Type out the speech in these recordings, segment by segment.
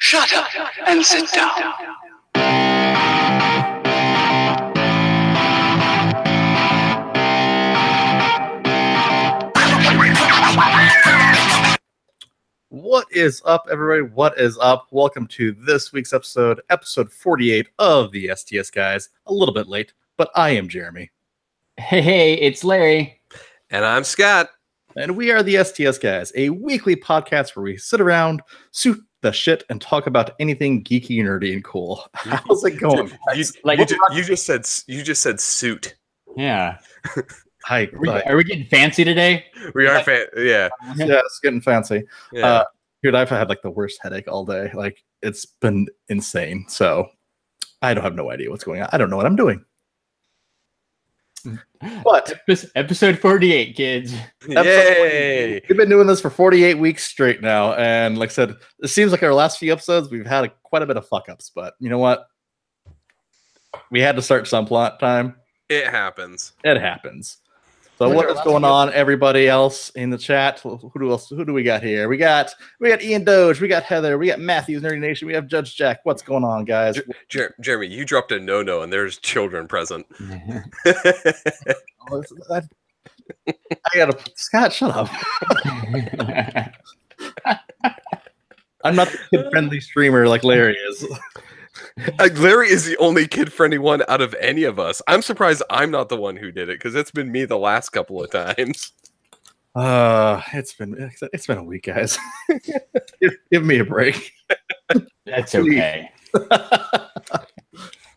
Shut up and sit down. What is up, everybody? What is up? Welcome to this week's episode 48 of the STS Guys. A little bit late, but I am Jeremy. Hey, it's Larry. And I'm Scott. And we are the STS Guys, a weekly podcast where we sit around, shoot the shit, and talk about anything geeky, nerdy, and cool. How's it going? You just said suit. Yeah. Hi. Are we getting fancy today? We are yeah. Yeah, it's getting fancy. Yeah. Dude, I've had like the worst headache all day. Like, it's been insane. So I don't have no idea what's going on. I don't know what I'm doing. But episode 48, kids. Yay! We've been doing this for 48 weeks straight now, and like I said, it seems like our last few episodes we've had quite a bit of fuck ups. But you know what? We had to start some plot time. It happens. It happens. So what is going on, everybody else in the chat? Who do we got here? We got Ian Doge, we got Heather, we got Matthews Nerdy Nation, we have Judge Jack. What's going on, guys? Jeremy, you dropped a no and there's children present. Scott, shut up. I'm not the kid-friendly streamer like Larry is. Larry is the only kid-friendly one out of any of us. I'm surprised I'm not the one who did it because it's been me the last couple of times. It's been a week, guys. give me a break. That's okay.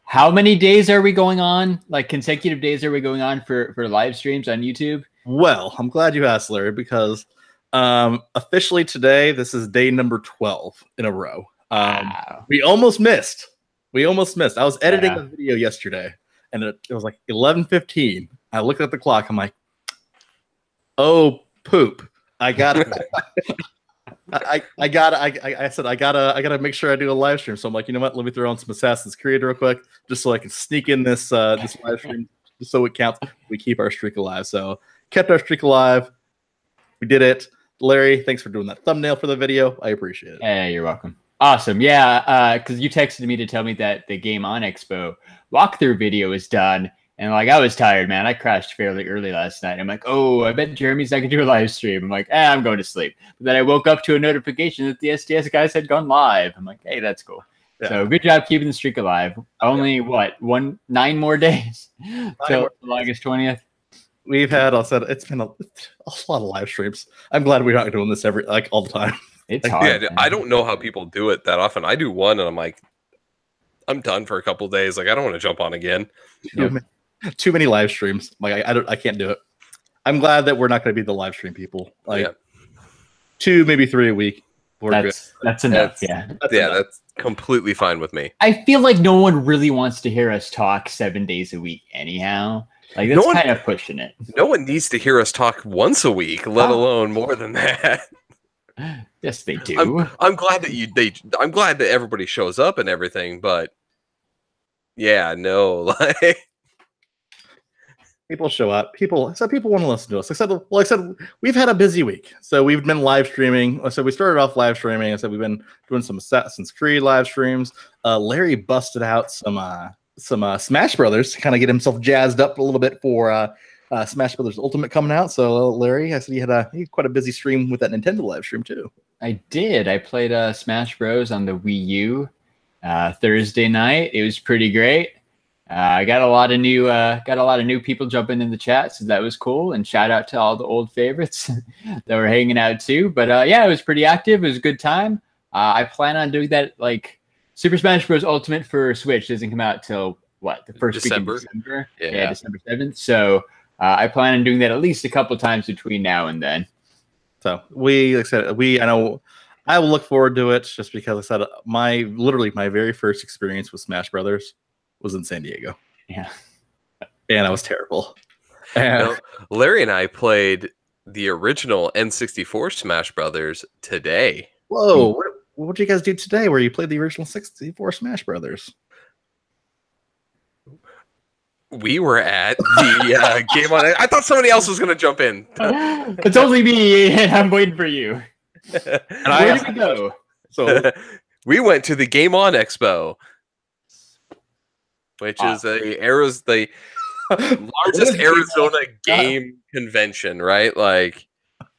How many days are we going on? Like consecutive days are we going on for live streams on YouTube? Well, I'm glad you asked, Larry, because officially today this is day number 12 in a row. Wow. We almost missed. I was editing a video yesterday, and it was like 11:15. I looked at the clock. I'm like, "Oh poop! I gotta, I said I gotta make sure I do a live stream." So I'm like, you know what? Let me throw on some Assassin's Creed real quick, just so I can sneak in this this live stream, just so it counts. We keep our streak alive. So kept our streak alive. We did it. Larry, thanks for doing that thumbnail for the video. I appreciate it. Hey, you're welcome. Awesome. Yeah, because you texted me to tell me that the Game On Expo walkthrough video is done. And like I was tired, man. I crashed fairly early last night. I'm like, oh, I bet Jeremy's not going to do a live stream. I'm like, I'm going to sleep. But then I woke up to a notification that the STS Guys had gone live. I'm like, hey, that's cool. Yeah. So good job keeping the streak alive. Only, 9 more days till August 20th. We've had, it's been a lot of live streams. I'm glad we're not doing this all the time. It's hard. Yeah, I don't know how people do it that often. I do one, and I'm like, I'm done for a couple of days. Like, I don't want to jump on again. Too many live streams. Like, I can't do it. I'm glad that we're not going to be the live stream people. Like, 2, maybe 3 a week. That's enough. That's completely fine with me. I feel like no one really wants to hear us talk 7 days a week, anyhow. Like, that's kind of pushing it. No one needs to hear us talk once a week, let alone more than that. Yes, they do. I'm glad that I'm glad that everybody shows up and everything, but yeah, no, like people show up. People want to listen to us. I said we've had a busy week, so we've been live streaming. So we started off live streaming. I said we've been doing some Assassin's Creed live streams. Larry busted out some Smash Brothers to kind of get himself jazzed up a little bit for Smash Brothers Ultimate coming out. So Larry, I said he had quite a busy stream with that Nintendo live stream too. I did. I played Smash Bros on the Wii U Thursday night. It was pretty great. I got a lot of new people jumping in the chat, so that was cool. And shout out to all the old favorites that were hanging out too. But it was pretty active. It was a good time. I plan on doing that. Like Super Smash Bros. Ultimate for Switch doesn't come out till the first week of December. Yeah, December 7th. So I plan on doing that at least a couple times between now and then. So I know I will look forward to it just because I said my very first experience with Smash Brothers was in San Diego. Yeah. And I was terrible. Larry and I played the original N64 Smash Brothers today. Whoa. What did you guys do today where you played the original 64 Smash Brothers? We were at the Game On. I thought somebody else was going to jump in. It's only me, and I'm waiting for you. And Where did we go? So We went to the Game On Expo, which is the largest Arizona game convention, right? Like,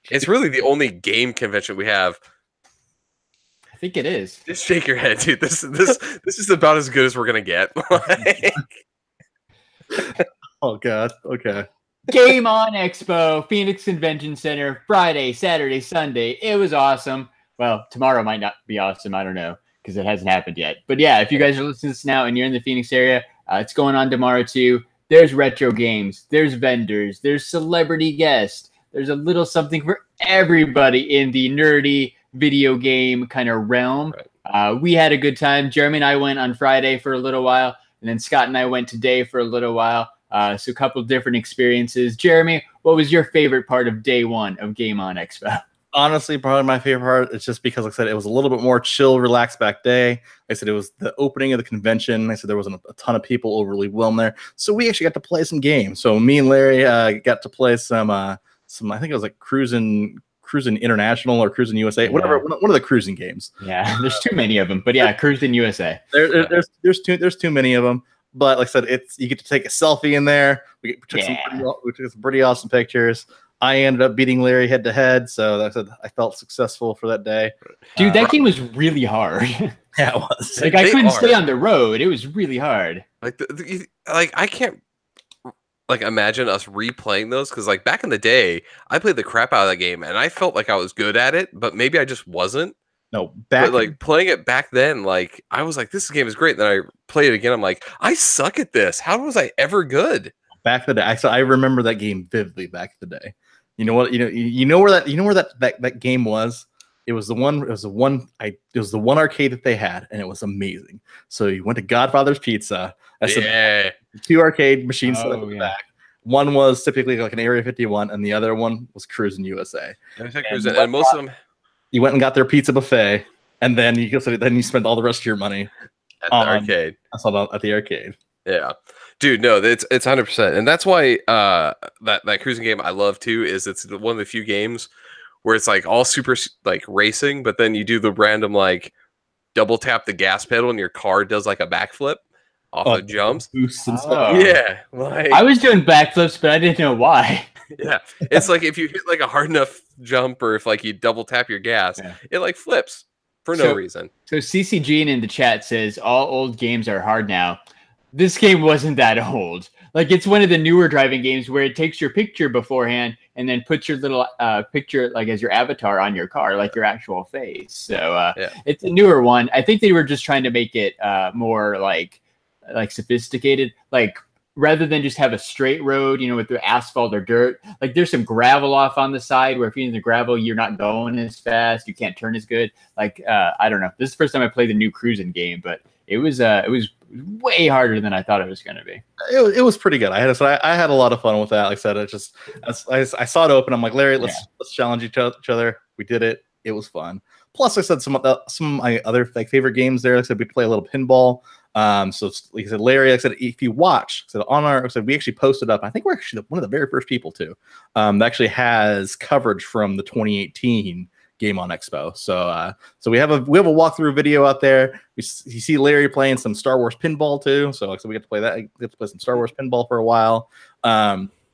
it's really the only game convention we have. I think it is. Just shake your head, dude. This is about as good as we're gonna get. Oh God. Okay. Game On Expo, Phoenix Convention Center, Friday, Saturday, Sunday. It was awesome. Well, tomorrow might not be awesome. I don't know because it hasn't happened yet. But yeah, if you guys are listening to this now and you're in the Phoenix area, it's going on tomorrow too. There's retro games. There's vendors. There's celebrity guests. There's a little something for everybody in the nerdy video game kind of realm. Right. We had a good time. Jeremy and I went on Friday for a little while, and then Scott and I went today for a little while. So a couple different experiences. Jeremy, what was your favorite part of day one of Game On Expo? Honestly, probably my favorite part is just because, like I said, it was a little bit more chill, relaxed back day. Like I said, it was the opening of the convention. I said there wasn't a ton of people overly whelmed there. So we actually got to play some games. So me and Larry got to play some, I think it was like Cruising International or Cruising USA, whatever, one of the cruising games. Yeah, there's too many of them. But yeah, Cruising USA. There's too many of them. But like I said, you get to take a selfie in there. We took some pretty awesome pictures. I ended up beating Larry head to head, so like I said, I felt successul for that day. Dude, that game was really hard. Yeah, it was. Like I couldn't stay on the road. It was really hard. Like I can't imagine us replaying those because like back in the day, I played the crap out of that game and I felt like I was good at it, but maybe I just wasn't. No, playing it back then, like I was like, this game is great. Then I played it again. I'm like, I suck at this. How was I ever good? Back in the day, I remember that game vividly. Back in the day, you know what? You know where that game was. It was the one arcade that they had, and it was amazing. So you went to Godfather's Pizza. Two arcade machines set up in the back. One was typically like an Area 51, and the other one was Cruising USA. And most of them. You went and got their pizza buffet, and then you spent all the rest of your money at the arcade. I saw that at the arcade. Yeah, dude, no, it's 100%, and that's why that cruising game I love too. Is it's one of the few games where it's like all super like racing, but then you do the random like double tap the gas pedal, and your car does like a backflip off of jumps. Boosts and stuff. Yeah, like I was doing backflips, but I didn't know why. Yeah, it's like if you hit like a hard enough jump, or if like you double tap your gas, it like flips for no reason. So CCG in the chat says all old games are hard now. This game wasn't that old. Like it's one of the newer driving games where it takes your picture beforehand and then puts your little picture like as your avatar on your car, like your actual face. So it's a newer one. I think they were just trying to make it more like sophisticated, like. Rather than just have a straight road, with the asphalt or dirt, like there's some gravel off on the side where if you're in the gravel, you're not going as fast. You can't turn as good. Like, I don't know. This is the first time I played the new cruising game, but it was way harder than I thought it was going to be. It was pretty good. I had a lot of fun with that. Like I said, I saw it open. I'm like, Larry, let's challenge each other. We did it. It was fun. Plus, like I said, some of my other like favorite games there. Like I said, we play a little pinball. So like I said, Larry, like I said, if you watch, so on our, so we actually posted up. I think we're actually one of the very first people too, that actually has coverage from the 2018 Game On Expo. So we have a walkthrough video out there. You see Larry playing some Star Wars pinball too. So like I said, we get to play that. We get to play some Star Wars pinball for a while.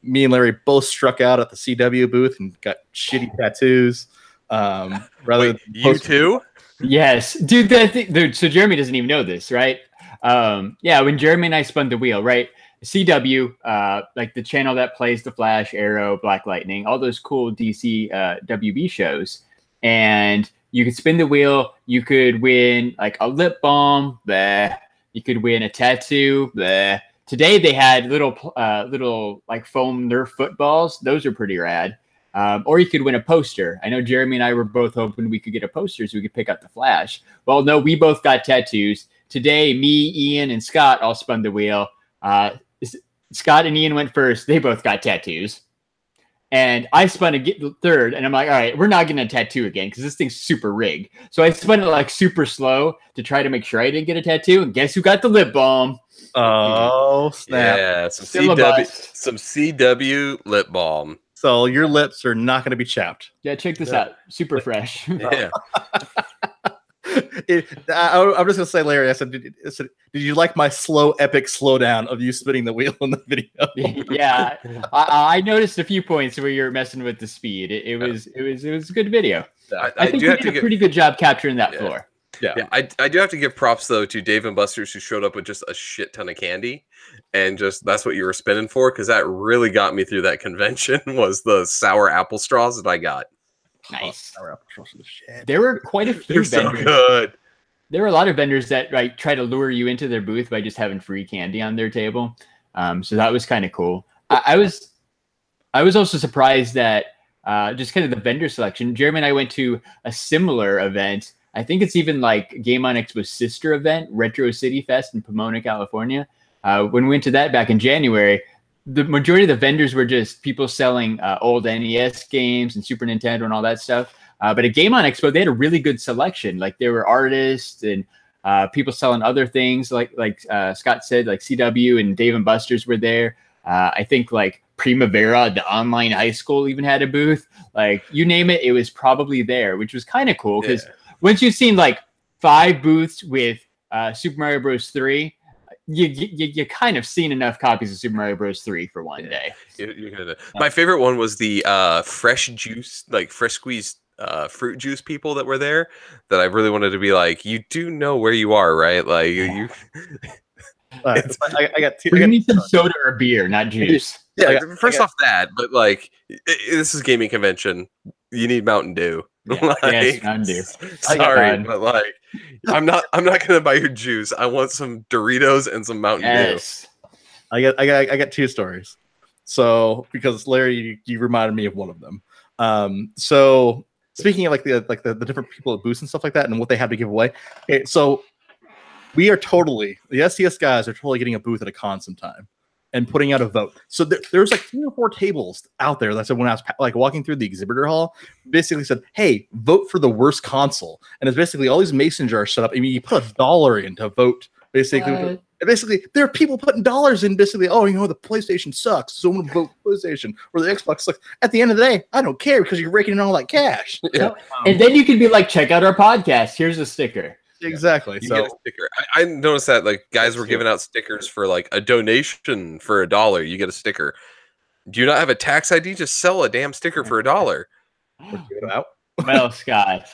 Me and Larry both struck out at the CW booth and got shitty tattoos. You too? Yes, dude. So Jeremy doesn't even know this, right? When Jeremy and I spun the wheel, right? CW, like the channel that plays The Flash, Arrow, Black Lightning, all those cool DC WB shows. And you could spin the wheel. You could win like a lip balm. Bleh. You could win a tattoo. Bleh. Today they had little like foam Nerf footballs. Those are pretty rad. Or you could win a poster. I know Jeremy and I were both hoping we could get a poster so we could pick up The Flash. Well, no, we both got tattoos. Today, me, Ian, and Scott all spun the wheel. Scott and Ian went first. They both got tattoos. And I spun a third, and I'm like, all right, we're not getting a tattoo again because this thing's super rigged. So I spun it like super slow to try to make sure I didn't get a tattoo. And guess who got the lip balm? Oh, snap. Yeah, some CW lip balm. So your lips are not going to be chapped. Yeah, check this out. Super fresh. Yeah. I'm just gonna say, Larry. I said, did you like my slow, epic slowdown of you spinning the wheel in the video? Yeah, I noticed a few points where you're messing with the speed. It was a good video. I think you did a pretty good job capturing that floor. Yeah, I do have to give props though to Dave and Buster's, who showed up with just a shit ton of candy, and just that's what you were spinning for, because that really got me through that convention. Was the sour apple straws that I got. Nice. Sour apple straws are the shit. There were quite a few vendors. So good. There were a lot of vendors that try to lure you into their booth by just having free candy on their table. So that was kind of cool. I was also surprised that just kind of the vendor selection. Jeremy and I went to a similar event. I think it's even like Game On Expo's sister event, Retro City Fest in Pomona, California. When we went to that back in January, the majority of the vendors were just people selling old NES games and Super Nintendo and all that stuff. But at Game On Expo, they had a really good selection. Like there were artists and people selling other things. Like Scott said, like CW and Dave and Buster's were there. I think like Primavera, the online high school, even had a booth. Like you name it, it was probably there, which was kind of cool because once you've seen like 5 booths with Super Mario Bros. 3, you kind of seen enough copies of Super Mario Bros. 3 for one day. My favorite one was the fresh juice, like fresh squeezed fruit juice people that were there. That I really wanted to be like, you do know where you are, right? Like you. I got two. You need some soda or beer, not juice. Yeah, first off that, but like this is gaming convention. You need Mountain Dew. Yeah, like, yes, Mountain Dew. Sorry, but like I'm not gonna buy your juice. I want some Doritos and some Mountain Yes. Dew. I got 2 stories. So because Larry, you reminded me of one of them. So speaking of like the different people at booths and stuff like that and what they have to give away. Okay, so we are the STS guys are totally getting a booth at a con sometime and putting out a vote. So there's like 3 or 4 tables out there that said, when I was like walking through the exhibitor hall, basically said, hey, vote for the worst console. And it's basically all these mason jars set up. I mean, you put $1 in to vote, basically. And basically, there are people putting dollars in, basically, oh, you know, the PlayStation sucks, so I'm going to vote PlayStation, or the Xbox sucks. At the end of the day, I don't care because you're raking in all that cash. Yeah. And then you could be like, check out our podcast. Here's a sticker. Exactly. You get a sticker. I noticed that like guys were giving out stickers for like a donation for $1. You get a sticker. Do you not have a tax ID? Just sell a damn sticker for $1. Well, Scott,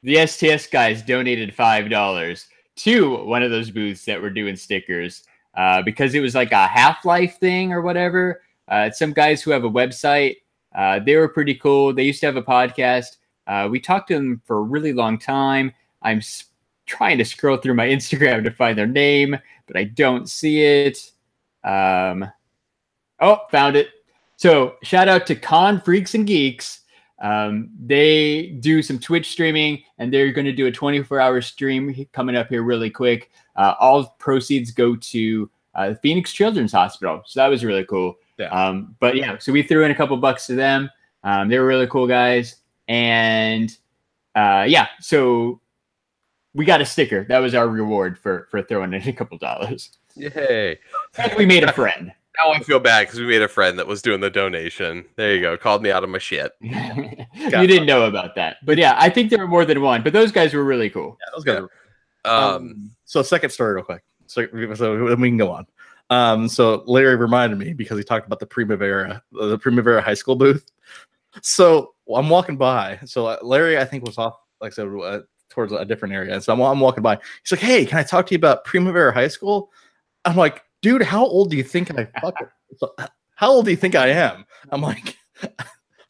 the STS guys donated $5 to one of those booths that were doing stickers because it was like a Half-Life thing or whatever. Some guys who have a website. They were pretty cool. They used to have a podcast. We talked to them for a really long time. I'm trying to scroll through my Instagram to find their name, but I don't see it. Oh, found it. So shout out to Con Freaks and Geeks. They do some Twitch streaming, and they're going to do a 24-hour stream coming up here really quick. All proceeds go to the Phoenix Children's Hospital. So that was really cool. Yeah. But yeah, so we threw in a couple bucks to them. They were really cool guys. And yeah, so we got a sticker. That was our reward for throwing in a couple dollars. Yay. And we made a friend. Now I feel bad because we made a friend that was doing the donation. There you go. Called me out of my shit. You didn't know about that. But yeah, I think there were more than one. But those guys were really cool. Yeah, those guys were. So second story real quick. So then we can go on. So Larry reminded me because he talked about the Primavera high school booth. So I'm walking by. So Larry, I think, was off, like I said, towards a different area. And so I'm walking by. He's like, hey, can I talk to you about Primavera High School? I'm like, dude, how old do you think how old do you think I am? I'm like,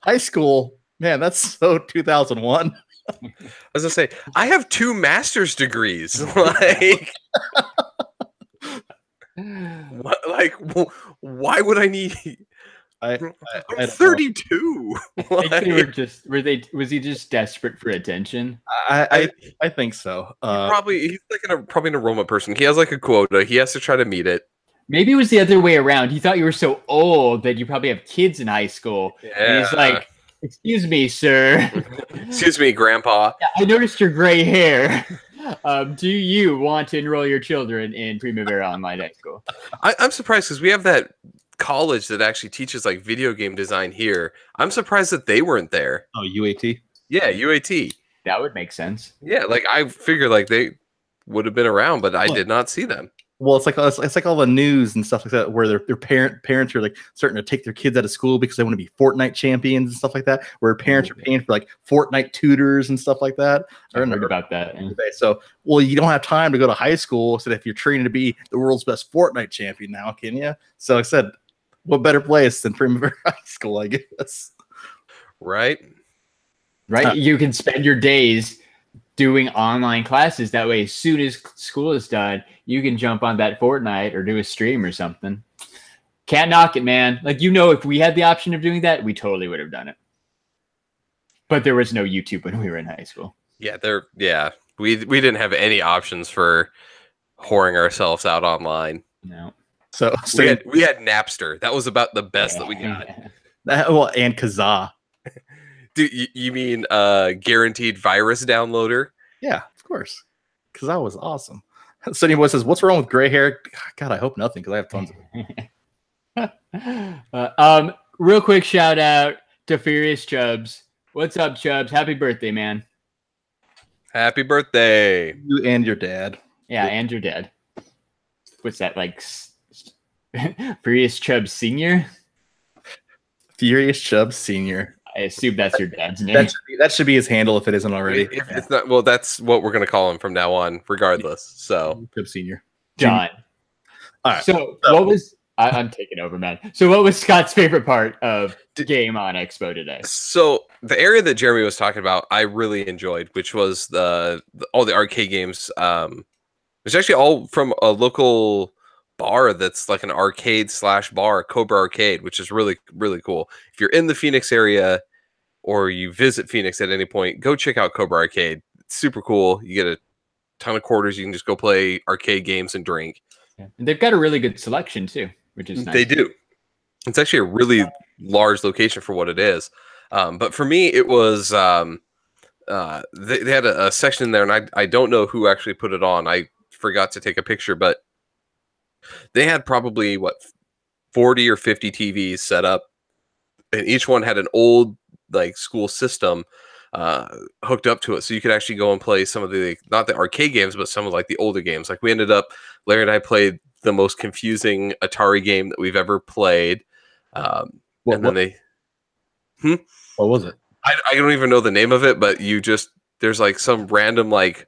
high school, man, that's so 2001. I was gonna say, I have 2 master's degrees. Like, why would I need? I'm 32. Was he just desperate for attention? I think so. He's like probably an enrollment person. He has like a quota. He has to try to meet it. Maybe it was the other way around. He thought you were so old that you probably have kids in high school. Yeah. And he's like, excuse me, sir. Excuse me, Grandpa. Yeah, I noticed your gray hair. Do you want to enroll your children in Primavera Online High School? I'm surprised because we have that college that actually teaches like video game design here. I'm surprised that they weren't there. Oh, UAT? Yeah, UAT. That would make sense. Yeah, like I figured like they would have been around, but I did not see them. Well, it's like all the news and stuff like that, where their parents are like starting to take their kids out of school because they want to be Fortnite champions and stuff like that. Where parents are paying for like Fortnite tutors and stuff like that. I heard about that. Yeah. So, well, you don't have time to go to high school. So if you're training to be the world's best Fortnite champion now, can you? So I said, what better place than Primavera High School, I guess. Right. You can spend your days doing online classes. That way, as soon as school is done, you can jump on that Fortnite or do a stream or something. Can't knock it, man. Like, if we had the option of doing that, we totally would have done it. But there was no YouTube when we were in high school. Yeah, we didn't have any options for whoring ourselves out online. No. So we had Napster. That was about the best that we got. And Kazaa. Dude, you mean guaranteed virus downloader? Yeah, of course. Kazaa was awesome. Sunny Boy says, "What's wrong with gray hair?" God, I hope nothing, because I have tons of it. Real quick shout out to Furious Chubbs. What's up, Chubbs? Happy birthday, man. Happy birthday. You and your dad. Yeah, and your dad. What's that, like Furious Chubbs Senior? Furious Chubbs Senior. I assume that's your dad's name. That should be his handle if it isn't already. If it's not, well, that's what we're going to call him from now on, regardless. So, Chubbs Senior. John. All right. So what was... I'm taking over, man. So what was Scott's favorite part of Game On Expo today? So the area that Jeremy was talking about, I really enjoyed, which was all the arcade games. It's actually all from a local bar that's like an arcade / bar, Cobra Arcade, which is really, really cool. If you're in the Phoenix area or you visit Phoenix at any point, go check out Cobra Arcade. It's super cool. You get a ton of quarters. You can just go play arcade games and drink. Yeah. And they've got a really good selection too, which is nice. They do. It's actually a really large location for what it is. But for me, it was they had a section in there, and I don't know who actually put it on. I forgot to take a picture, but they had probably 40 or 50 TVs set up, and each one had an old like school system hooked up to it, so you could actually go and play some of the, not the arcade games, but some of like the older games. Like we ended up, Larry and I played the most confusing Atari game that we've ever played. What was it? I don't even know the name of it, but there's like some random like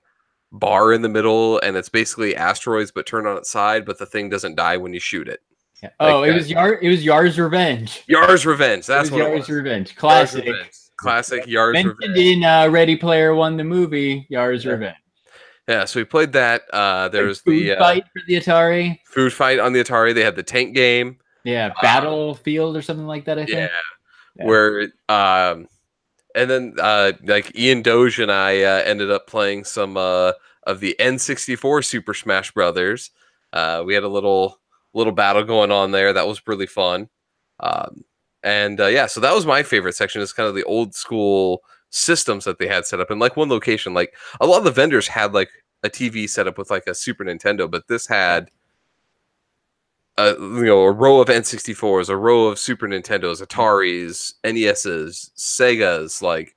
bar in the middle, and it's basically asteroids but turned on its side, but the thing doesn't die when you shoot it. Yeah. Oh, it was Yar's Revenge. Yar's Revenge. That's what Yar's Revenge. Classic. Yar's Revenge. Classic Yar's Mentioned Revenge. in Ready Player One, the movie Yar's Revenge. Yeah, so we played that. There's food fight for the Atari. Food fight on the Atari. They had the tank game. Yeah, Battlefield or something like that, I think. Yeah. Where and then like Ian Doge and I ended up playing some of the N64 Super Smash Brothers. We had a little battle going on there. That was really fun. So that was my favorite section, is kind of the old school systems that they had set up in like one location. Like a lot of the vendors had like a TV set up with like a Super Nintendo, but this had a row of N64s, a row of Super Nintendos, Ataris, NESs, Segas. Like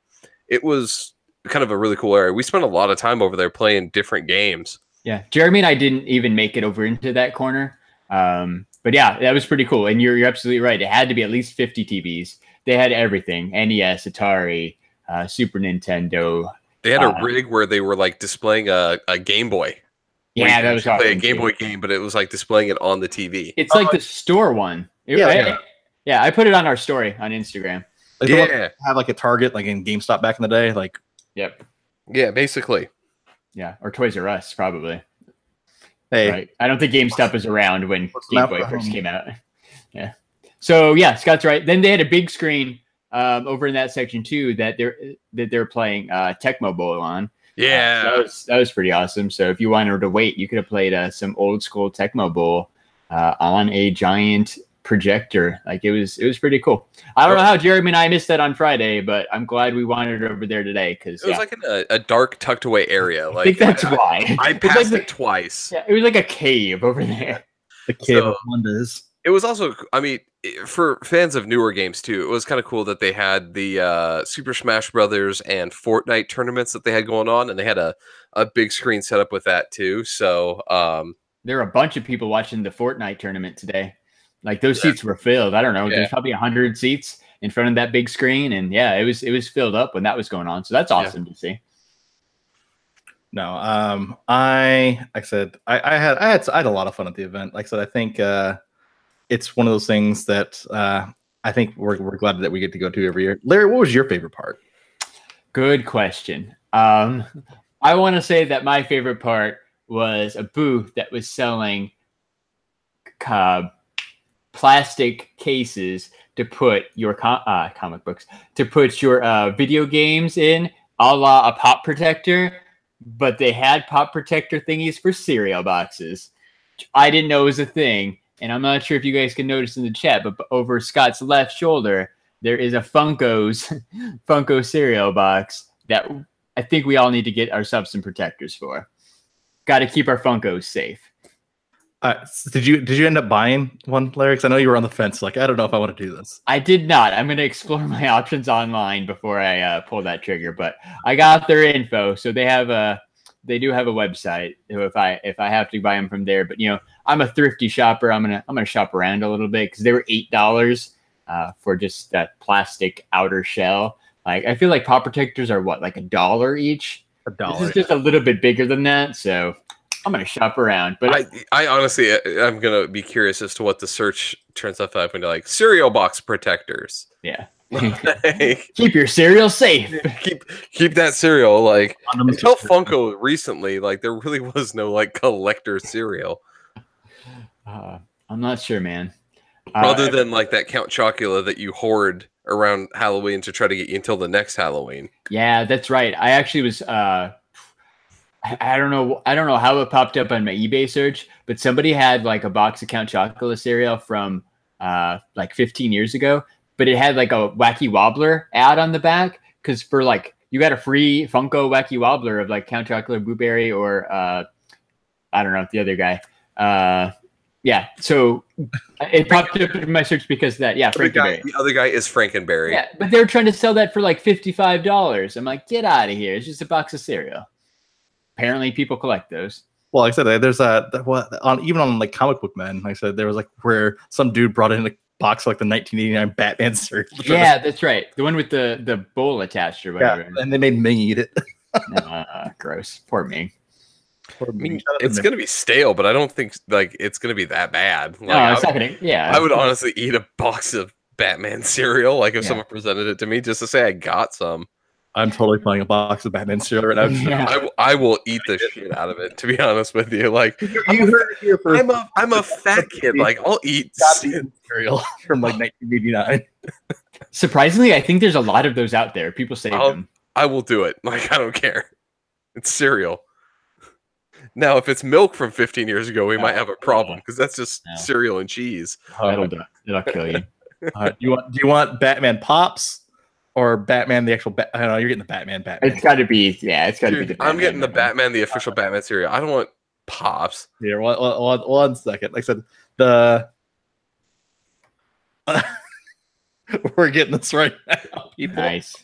it was kind of a really cool area. We spent a lot of time over there playing different games. Yeah, Jeremy and I didn't even make it over into that corner. But yeah, that was pretty cool. And you're absolutely right. It had to be at least 50 TVs. They had everything: NES, Atari, Super Nintendo. They had a rig where they were like displaying a Game Boy. Yeah, that was awesome. Play a Game Boy game, but it was like displaying it on the TV. It's like the store one. Yeah, I put it on our story on Instagram. Like have like a Target, like in GameStop back in the day. Like, yep. Yeah, basically. Yeah, or Toys R Us, probably. Hey, right. I don't think GameStop was around when Game Boy first came out. Yeah. So yeah, Scott's right. Then they had a big screen over in that section too that they're playing Tecmo Bowl on. Yeah, that was pretty awesome. So if you wanted to wait, you could have played some old school Tecmo Bowl on a giant projector. Like it was pretty cool. I don't know how Jeremy and I missed that on Friday, but I'm glad we wandered over there today, because it was like in a dark, tucked away area. Like, I think that's why I passed it twice. Yeah, it was like a cave over there. The cave of wonders. It was also, I mean, for fans of newer games too, it was kind of cool that they had the Super Smash Brothers and Fortnite tournaments that they had going on, and they had a big screen set up with that too. So there were a bunch of people watching the Fortnite tournament today. Like those seats were filled. I don't know. There's probably 100 seats in front of that big screen, and yeah, it was filled up when that was going on. So that's awesome to see. No, I said I had a lot of fun at the event. Like I said, I think it's one of those things that I think we're glad that we get to go to every year. Larry, what was your favorite part? Good question. I want to say that my favorite part was a booth that was selling plastic cases to put your comic books, to put your video games in, a la a pop protector, but they had pop protector thingies for cereal boxes. I didn't know it was a thing, and I'm not sure if you guys can notice in the chat, but over Scott's left shoulder, there is a Funko cereal box that I think we all need to get ourselves some protectors for. Got to keep our Funkos safe. Did you end up buying one, Larry? Because I know you were on the fence. Like, I don't know if I want to do this. I did not. I'm going to explore my options online before I pull that trigger. But I got their info, so they do have a website. If I have to buy them from there, but I'm a thrifty shopper. I'm gonna shop around a little bit because they were $8 for just that plastic outer shell. Like I feel like pop protectors are what, like $1 each. $1. This is just a little bit bigger than that, so I'm going to shop around. But I honestly, I'm going to be curious as to what the search turns up when you're like cereal box protectors. Yeah. Like, keep your cereal safe. Keep that cereal. Like until Funko recently, like there really was no like collector cereal. I'm not sure, man. Other than like that Count Chocula that you hoard around Halloween to try to get you until the next Halloween. Yeah, that's right. I actually was I don't know how it popped up on my eBay search, but somebody had like a box of Count Chocula cereal from like 15 years ago, but it had like a Wacky Wobbler ad on the back because for like you got a free Funko Wacky Wobbler of like Count Chocula Blueberry or I don't know the other guy. Yeah, so it popped up in my search because of that. Yeah, Frankenberry. The other guy is Frankenberry. Yeah, but they were trying to sell that for like $55. I'm like, get out of here! It's just a box of cereal. Apparently, people collect those. Well, like I said, there's even on like Comic Book Men. Like I said, there was like where some dude brought in a box of, like the 1989 Batman cereal. Yeah, that's right. The one with the bowl attached or whatever. Yeah, and they made Ming eat it. Gross. Poor Ming. I mean, it's gonna be stale, but I don't think like it's gonna be that bad. Like, no, it's not gonna. Yeah, I would honestly eat a box of Batman cereal, like if someone presented it to me, just to say I got some. I'm totally playing a box of Batman cereal right now. Yeah. I will eat the shit out of it. To be honest with you, like I'm a fat kid. Like I'll eat cereal from like 1989. Surprisingly, I think there's a lot of those out there. People save them. I will do it. Like I don't care. It's cereal. Now, if it's milk from 15 years ago, we might have a problem because that's just cereal and cheese. It'll kill you. Do you want Batman Pops or Batman the actual? I don't know. You're getting the Batman. It's got to be. Yeah, it's got to be the Batman. I'm getting the Batman, the official Batman cereal. I don't want Pops. Here, one second. Like I said, we're getting this right now. People. Nice.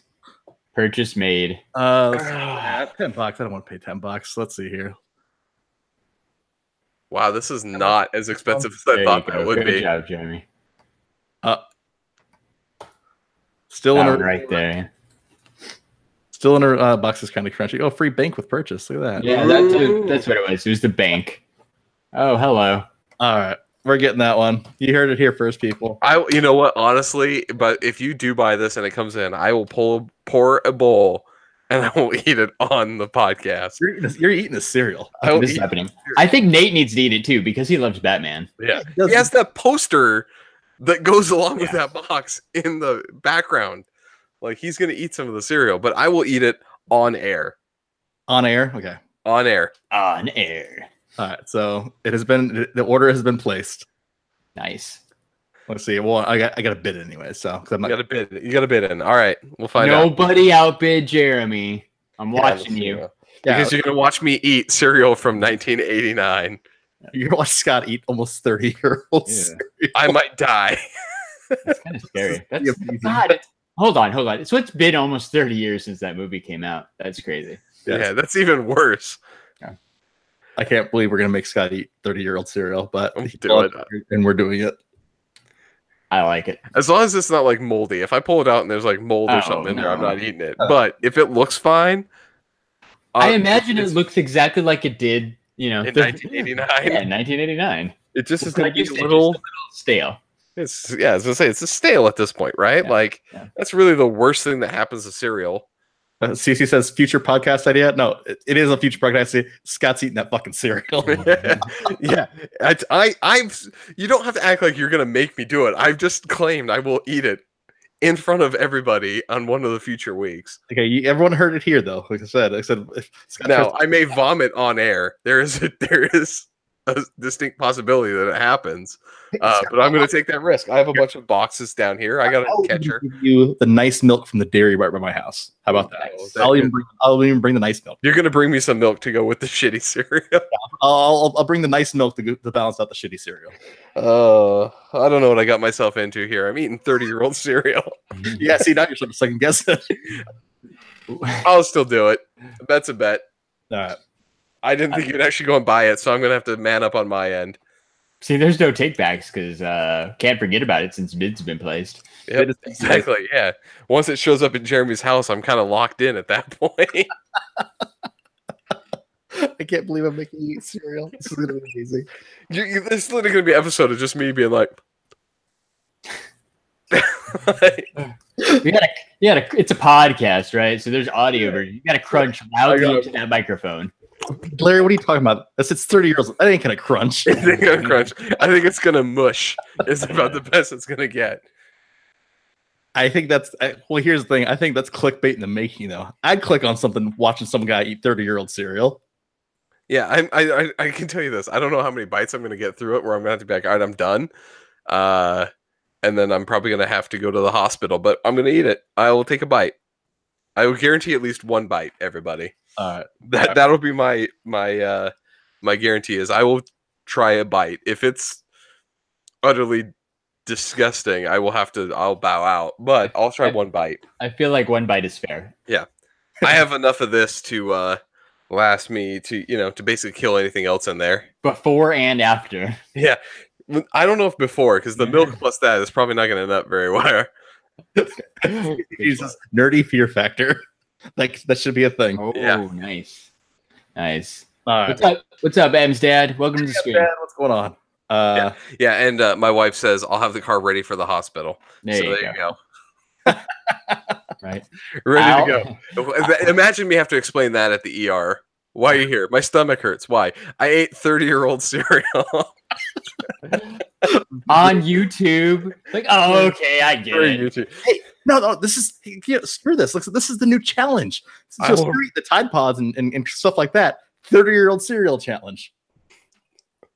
Purchase made. $10. I don't want to pay $10. Let's see here. Wow, this is not as expensive as I thought that would be. Good job, Jeremy. Still in right there. Still in her box is kind of crunchy. Oh, free bank with purchase. Look at that. Yeah, that's what it was. It was the bank. Oh, hello. All right, we're getting that one. You heard it here first, people. You know what? Honestly, but if you do buy this and it comes in, I will pour a bowl and I will eat it on the podcast. You're eating the cereal. This is happening. I think Nate needs to eat it too because he loves Batman. Yeah, he has that poster that goes along with that box in the background. Like he's gonna eat some of the cereal, but I will eat it on air. On air, okay. On air. On air. All right. So the order has been placed. Nice. Let's see. Well, I got a bid anyway, so you got a bid in. All right, we'll find out. Nobody outbid Jeremy. I'm watching you. Because you're gonna watch me eat cereal from 1989. You're gonna watch Scott eat almost 30-year-old cereal. I might die. That's kind of scary. That's Yeah, amazing. God. Hold on. So it's been almost 30 years since that movie came out. That's crazy. Yeah, that's even worse. I can't believe we're gonna make Scott eat 30-year-old cereal, but Do it. and we're doing it. I like it. As long as it's not like moldy. If I pull it out and there's like mold or something in there, I'm not eating it. But if it looks fine, I imagine it looks exactly like it did, in 1989. Yeah, 1989. It just is going to be just a little stale. It's I was gonna say it's a stale at this point, right? That's really the worst thing that happens to cereal. CC says future podcast idea. No, it is a future podcast idea. Scott's eating that fucking cereal. Yeah, I've. You don't have to act like you're gonna make me do it. I've just claimed I will eat it in front of everybody on one of the future weeks. Okay, everyone heard it here, though. Like I said, now I may vomit on air. There is a distinct possibility that it happens, but I'm going to take that risk. I have a bunch of boxes down here. I got a catcher. Give you the nice milk from the dairy right by my house. How about that? I'll even bring the nice milk. You're going to bring me some milk to go with the shitty cereal. Yeah, I'll bring the nice milk to balance out the shitty cereal. I don't know what I got myself into here. I'm eating 30-year-old cereal. Yeah, see, now you're starting to second guess it. I'll still do it. Bet's a bet. All right. I didn't think you'd actually go and buy it, so I'm going to have to man up on my end. See, there's no takebacks because can't forget about it since bids have been placed. Yep, exactly, yeah. Once it shows up at Jeremy's house, I'm kind of locked in at that point. I can't believe I'm making you eat cereal. This is going to be amazing. This is literally going to be an episode of just me being like... It's a podcast, right? So there's audio version. You got to crunch loudly into that microphone. Larry, what are you talking about? It's 30 years old. That ain't gonna crunch. It ain't gonna crunch. I think it's gonna mush. It's about the best it's gonna get. I think that's well. Here's the thing. I think that's clickbait in the making, though. I'd click on something watching some guy eat 30-year-old cereal. Yeah, I can tell you this. I don't know how many bites I'm gonna get through it. Where I'm gonna have to be like, all right, I'm done. And then I'm probably gonna have to go to the hospital. But I'm gonna eat it. I will take a bite. I will guarantee at least one bite, everybody. That'll be my guarantee is I will try a bite. If it's utterly disgusting, I'll bow out, but I'll try one bite. I feel like one bite is fair. Yeah. I have enough of this to last me to basically kill anything else in there. Before and after. Yeah. I don't know if before, because the milk plus that is probably not going to end up very well. Jesus, nerdy fear factor. Like that should be a thing. Oh, yeah. Nice. Right. What's up, M's dad? Welcome to the stream. Dad, what's going on? Yeah, and my wife says I'll have the car ready for the hospital. There you go. Right. Ready to go. Imagine me have to explain that at the ER. Why are you here? My stomach hurts. Why? I ate 30-year-old cereal. On YouTube. Like, oh, okay, I get it. YouTube. Hey, no, this is screw this. Look, this is the new challenge. So screw the Tide Pods and stuff like that. 30-year-old cereal challenge.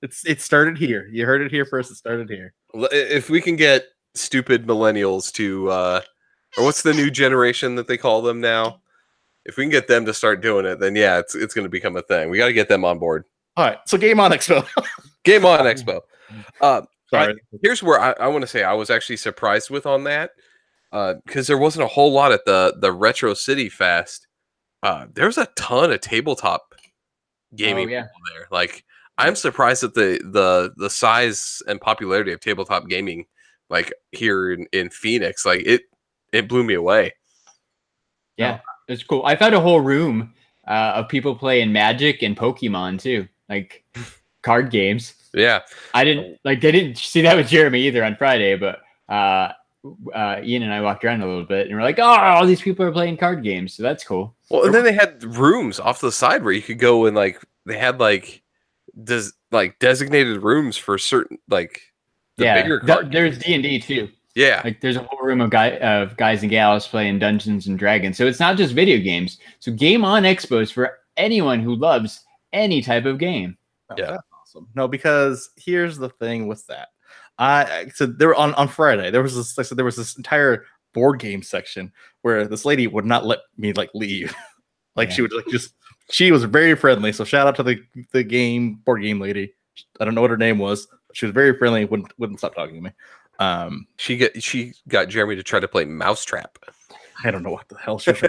It started here. You heard it here first. It started here. If we can get stupid millennials to, or what's the new generation that they call them now? If we can get them to start doing it, then yeah, it's going to become a thing. We got to get them on board. All right. So Game On Expo. Game On Expo. Sorry. Here's where I want to say I was actually surprised with on that. Because there wasn't a whole lot at the Retro City Fest. There was a ton of tabletop gaming people there. Like, I'm surprised at the size and popularity of tabletop gaming, like here in Phoenix. Like it blew me away. Yeah, it's cool. I found a whole room of people playing Magic and Pokemon too, like card games. Yeah, I didn't see that with Jeremy either on Friday, but Ian and I walked around a little bit and we're like, oh, all these people are playing card games, so that's cool. Well, and then they had rooms off to the side where you could go and they had designated rooms for certain bigger card there's D&D too. Yeah, like there's a whole room of guys and gals playing Dungeons and Dragons. So it's not just video games. So Game On Expo is for anyone who loves any type of game. Yeah, that's awesome. No, because here's the thing with that. So there were on Friday there was this. Like I said, there was this entire board game section where this lady would not let me leave. She would she was very friendly. So shout out to the board game lady. I don't know what her name was, but she was very friendly. Wouldn't stop talking to me. She got Jeremy to try to play Mousetrap. I don't know what the hell she's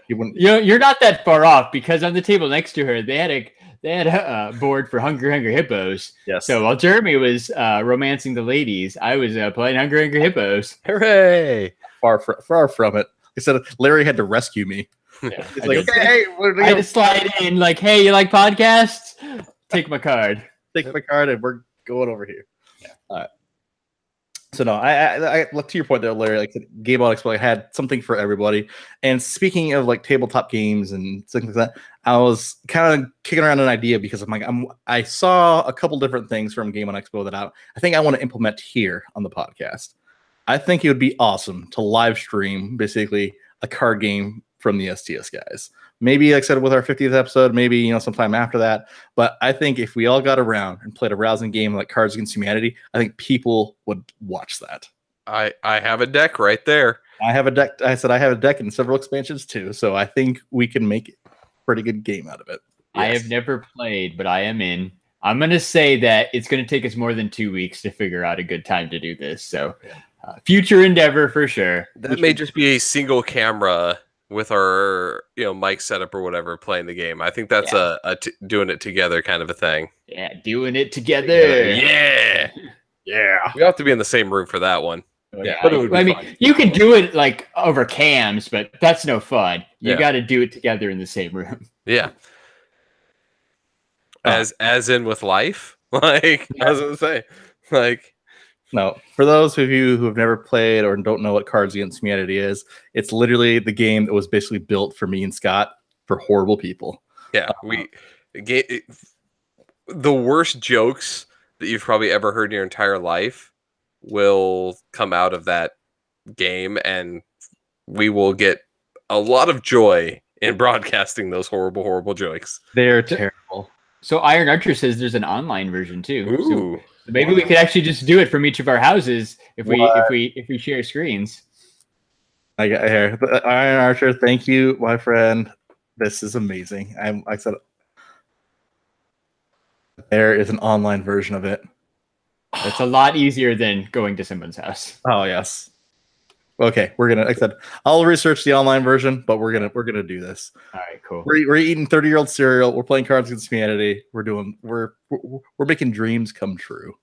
he wouldn't. You're not that far off, because on the table next to her they had a board for Hungry Hippos. Yes. So while Jeremy was romancing the ladies, I was playing Hungry Hippos. Hooray! Far from it. I said Larry had to rescue me. Yeah, He's like, hey, I had to slide in like, hey, you like podcasts? Take my card. take my card and we're going over here. Yeah. So no, I to your point there, Larry. Like Game On Expo had something for everybody. And speaking of like tabletop games and things like that, I was kind of kicking around an idea because I'm like, I saw a couple different things from Game On Expo that I think I want to implement here on the podcast. I think it would be awesome to live stream basically a card game from the STS guys. Maybe, like I said, with our 50th episode, maybe sometime after that. But I think if we all got around and played a rousing game like Cards Against Humanity, I think people would watch that. I have a deck right there. I have a deck. I said I have a deck in several expansions too, so I think we can make a pretty good game out of it. I have never played, but I am in. I'm going to say that it's going to take us more than 2 weeks to figure out a good time to do this. So future endeavor for sure. That may just be a single camera with our mic setup or whatever playing the game. I think that's doing it together kind of a thing. Yeah, doing it together. Yeah. We have to be in the same room for that one. Yeah, I mean, you can do it like over cams, but that's no fun. You got to do it together in the same room. Yeah. As in with life, like I was gonna say, like. No, for those of you who have never played or don't know what Cards Against Humanity is, it's literally the game that was basically built for me and Scott for horrible people. Yeah, the worst jokes that you've probably ever heard in your entire life will come out of that game, and we will get a lot of joy in broadcasting those horrible jokes. They're terrible. So Iron Archer says there's an online version too. Ooh. So maybe we could actually just do it from each of our houses if we share screens. I got here. Iron Archer, thank you, my friend. This is amazing. I said there is an online version of it. It's a lot easier than going to someone's house. Oh yes. Okay, we're gonna. Like I said, I'll research the online version, but we're gonna do this. All right, cool. We're eating 30-year-old cereal. We're playing Cards Against Humanity. We're making dreams come true.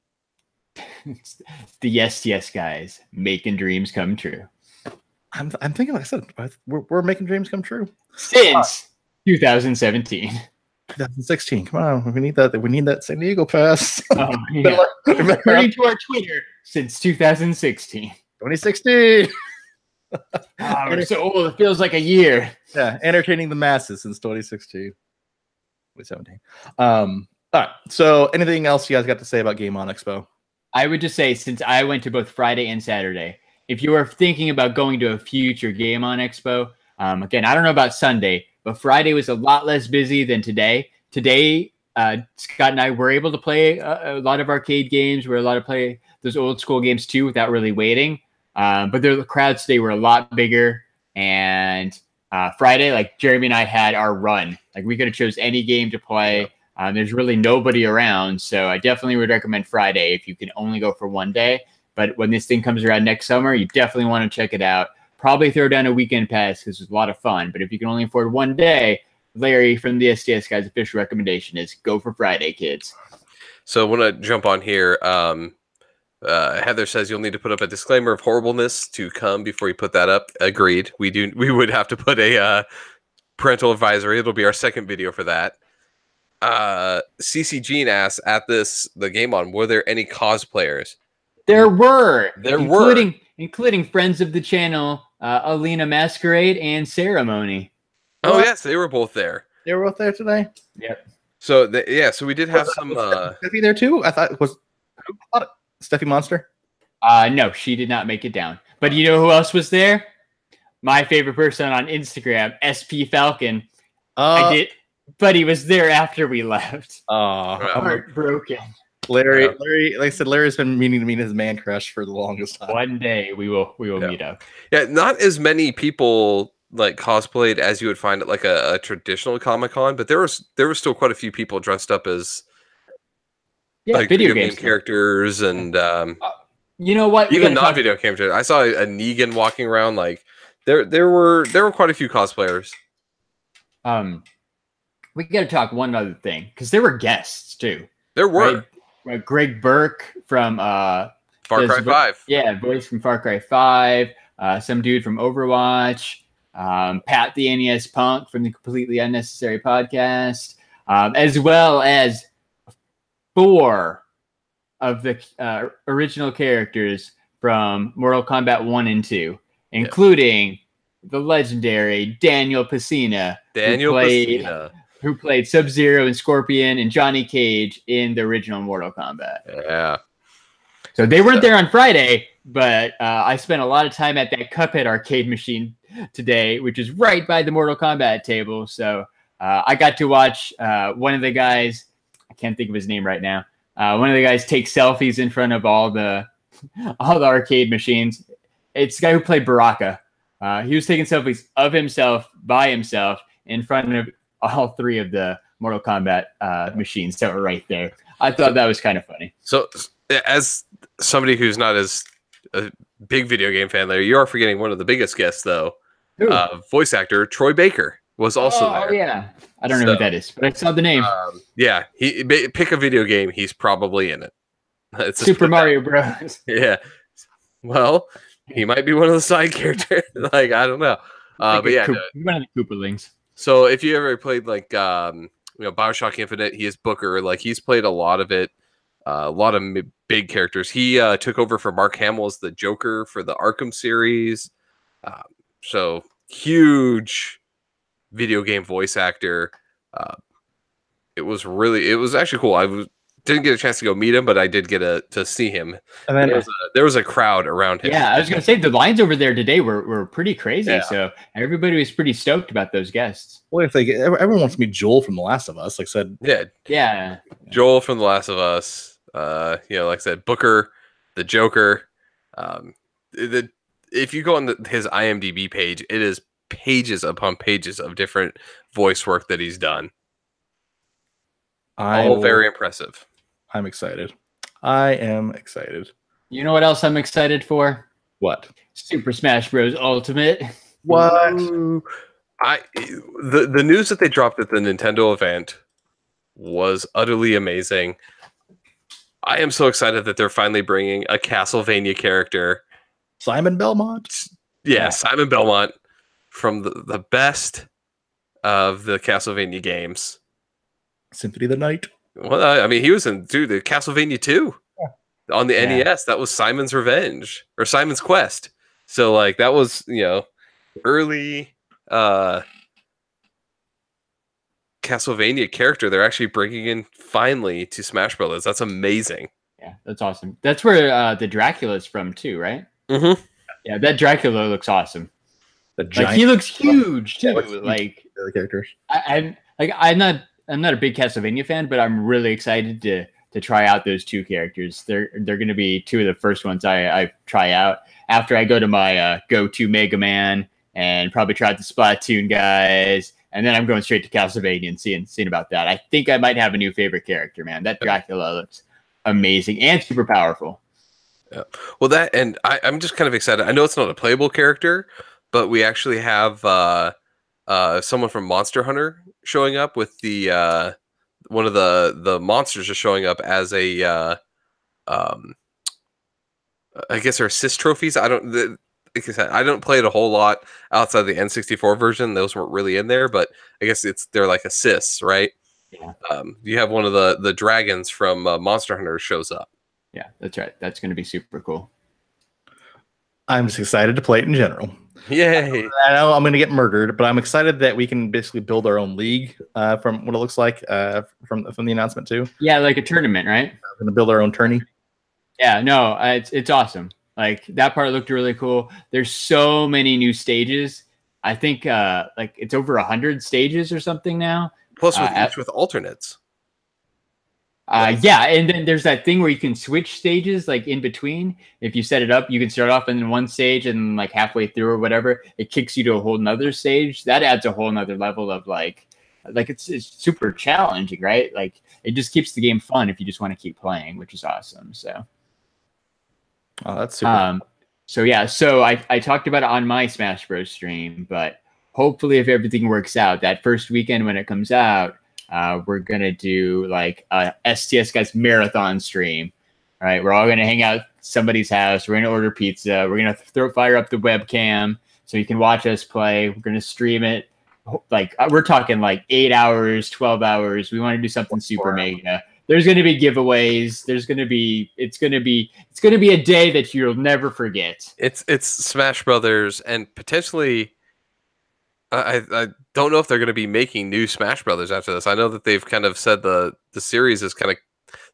The STS guys making dreams come true. I'm thinking, like I said, we're making dreams come true since 2017. 2016. Come on, we need that. We need that San Diego pass. Oh, yeah. According to our Twitter, since 2016. 2016. We're so old, it feels like a year. Yeah, entertaining the masses since 2016. 2017. All right. So, anything else you guys got to say about Game On Expo? I would just say, since I went to both Friday and Saturday, if you are thinking about going to a future Game On Expo, again, I don't know about Sunday, but Friday was a lot less busy than today. Today, Scott and I were able to play a lot of arcade games. We were allowed to play those old school games too without really waiting. But the crowds today were a lot bigger. And Friday, like Jeremy and I had our run. Like we could have chose any game to play. There's really nobody around. So I definitely would recommend Friday if you can only go for one day. But when this thing comes around next summer, you definitely want to check it out. Probably throw down a weekend pass because it's a lot of fun. But if you can only afford one day, Larry from the STS Guys official recommendation is go for Friday, kids. So I want to jump on here. Heather says you'll need to put up a disclaimer of horribleness to come before you put that up. Agreed. We would have to put a parental advisory. It'll be our second video for that. CC Jean asks at the Game On, were there any cosplayers? There were. Including friends of the channel, Alina Masquerade and Ceremony. Oh yes, they were both there. They were both there today. Yep. So so we did have some. Steffi there too. I thought it was Steffi Monster. No, she did not make it down. But you know who else was there? My favorite person on Instagram, SP Falcon. I did, but he was there after we left. Heartbroken. Larry, like I said, Larry's been meaning to meet his man crush for the longest time. One day we will meet up. Yeah, not as many people like cosplayed as you would find at like a traditional Comic-Con, but there was still quite a few people dressed up as like video game characters and You know what? Even non-video characters. I saw a Negan walking around. Like there were quite a few cosplayers. We got to talk one other thing because there were guests too. There were Greg Burke from Far Cry 5. Yeah, voice from Far Cry 5. Some dude from Overwatch. Pat the NES Punk from the Completely Unnecessary podcast, as well as 4 of the original characters from Mortal Kombat 1 and 2, including the legendary Daniel Pesina, who played Sub-Zero and Scorpion and Johnny Cage in the original Mortal Kombat. Yeah. So they weren't there on Friday, but I spent a lot of time at that Cuphead arcade machine today, which is right by the Mortal Kombat table. So I got to watch one of the guys, I can't think of his name right now, one of the guys take selfies in front of all the arcade machines. It's the guy who played Baraka. He was taking selfies of himself by himself in front of all 3 of the Mortal Kombat machines that were right there. I thought that was kind of funny. So as somebody who's not as a big video game fan there, you are forgetting one of the biggest guests, though. Voice actor Troy Baker was also there. Oh, yeah. I don't know who that is, but I saw the name. Yeah, pick a video game. He's probably in it. It's Super Mario Bros. Yeah. Well, he might be one of the side characters. Like, I don't know. But yeah, one of the Cooperlings. So if you ever played like BioShock Infinite, he is Booker. Like he's played a lot of it. A lot of big characters. He took over for Mark Hamill as the Joker for the Arkham series. So huge video game voice actor. It was actually cool. Didn't get a chance to go meet him, but I did get to see him. And then there was a crowd around him. Yeah, I was going to say the lines over there today were pretty crazy. Yeah. So everybody was pretty stoked about those guests. Well, if everyone wants to meet Joel from The Last of Us, like I said. Yeah. Joel from The Last of Us. Like I said, Booker, the Joker. If you go on his IMDb page, it is pages upon pages of different voice work that he's done. All very impressive. I'm excited. I am excited. You know what else I'm excited for? What? Super Smash Bros. Ultimate. What? The news that they dropped at the Nintendo event was utterly amazing. I am so excited that they're finally bringing a Castlevania character. Simon Belmont? Yeah, Simon Belmont from the best of the Castlevania games. Symphony of the Night. Well, I mean, he was in the Castlevania 2 on the NES. That was Simon's Revenge or Simon's Quest. So like that was, early Castlevania character they're actually bringing in finally to Smash Brothers. That's amazing. Yeah, that's awesome. That's where the Dracula's from too, right? Mm-hmm. Yeah, that Dracula looks awesome. He looks huge too. The characters. I'm not a big Castlevania fan, but I'm really excited to try out those 2 characters. They're going to be 2 of the first ones I try out after I go to my go-to Mega Man and probably try out the Splatoon guys, and then I'm going straight to Castlevania and seeing about that. I think I might have a new favorite character, man. That Dracula looks amazing and super powerful. Yeah. Well, I'm just kind of excited. I know it's not a playable character, but we actually have someone from Monster Hunter showing up with the one of the monsters is showing up as a I guess they're assist trophies. Like I said, I don't play it a whole lot outside the N64 version. Those weren't really in there, but I guess they're like assists, right? Yeah. You have one of the dragons from Monster Hunter shows up. Yeah, that's right. That's going to be super cool. I'm just excited to play it in general. Yay! I know I'm going to get murdered, but I'm excited that we can basically build our own league from what it looks like from the announcement too. Yeah, like a tournament, right? We're going to build our own tourney. Yeah, no, it's awesome. Like that part looked really cool. There's so many new stages. I think like it's over 100 stages or something now. Plus with alternates. Yeah, and then there's that thing where you can switch stages like in between. If you set it up, you can start off in one stage and like halfway through or whatever, it kicks you to a whole nother stage. That adds a whole nother level of like it's super challenging, right? Like it just keeps the game fun if you just want to keep playing, which is awesome. So Oh, that's super. So yeah, so I talked about it on my Smash Bros stream, but hopefully if everything works out, that first weekend when it comes out, we're gonna do like a STS Guys marathon stream. All right, we're all gonna hang out at somebody's house. We're gonna order pizza. We're gonna fire up the webcam so you can watch us play. We're gonna stream it. Like we're talking like 8 hours, 12 hours. We want to do something super mega. There's going to be giveaways. It's going to be a day that you'll never forget. It's Smash Brothers, and potentially, I don't know if they're going to be making new Smash Brothers after this. I know that they've kind of said the series is kind of,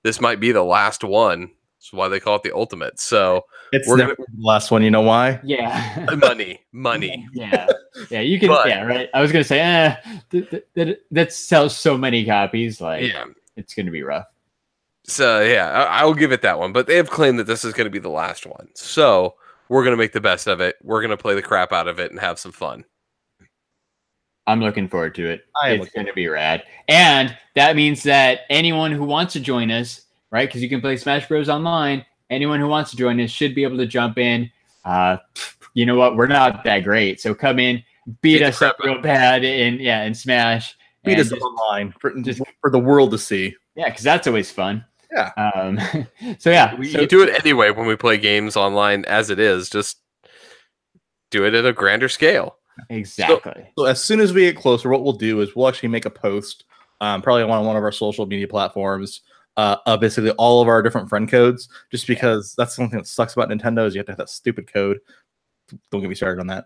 this might be the last one. That's why they call it the Ultimate. So It's never the last one. You know why? Yeah, money. Yeah, you can. Yeah, right. I was going to say, that sells so many copies. Like, yeah. It's going to be rough. So, yeah, I'll give it that one. But they have claimed that this is going to be the last one. So, we're going to make the best of it. We're going to play the crap out of it and have some fun. I'm looking forward to it. It's going to be rad. And that means that anyone who wants to join us, right, because you can play Smash Bros. Online, anyone who wants to join us should be able to jump in. You know what? We're not that great. So come in, beat us up real bad in Smash. Beat us online for the world to see. Yeah, because that's always fun. Yeah. So yeah, you do it anyway when we play games online as it is. Just do it at a grander scale. Exactly. So as soon as we get closer, what we'll do is we'll actually make a post, probably on one of our social media platforms, of basically all of our different friend codes. Just because that's something that sucks about Nintendo is you have to have that stupid code. Don't get me started on that.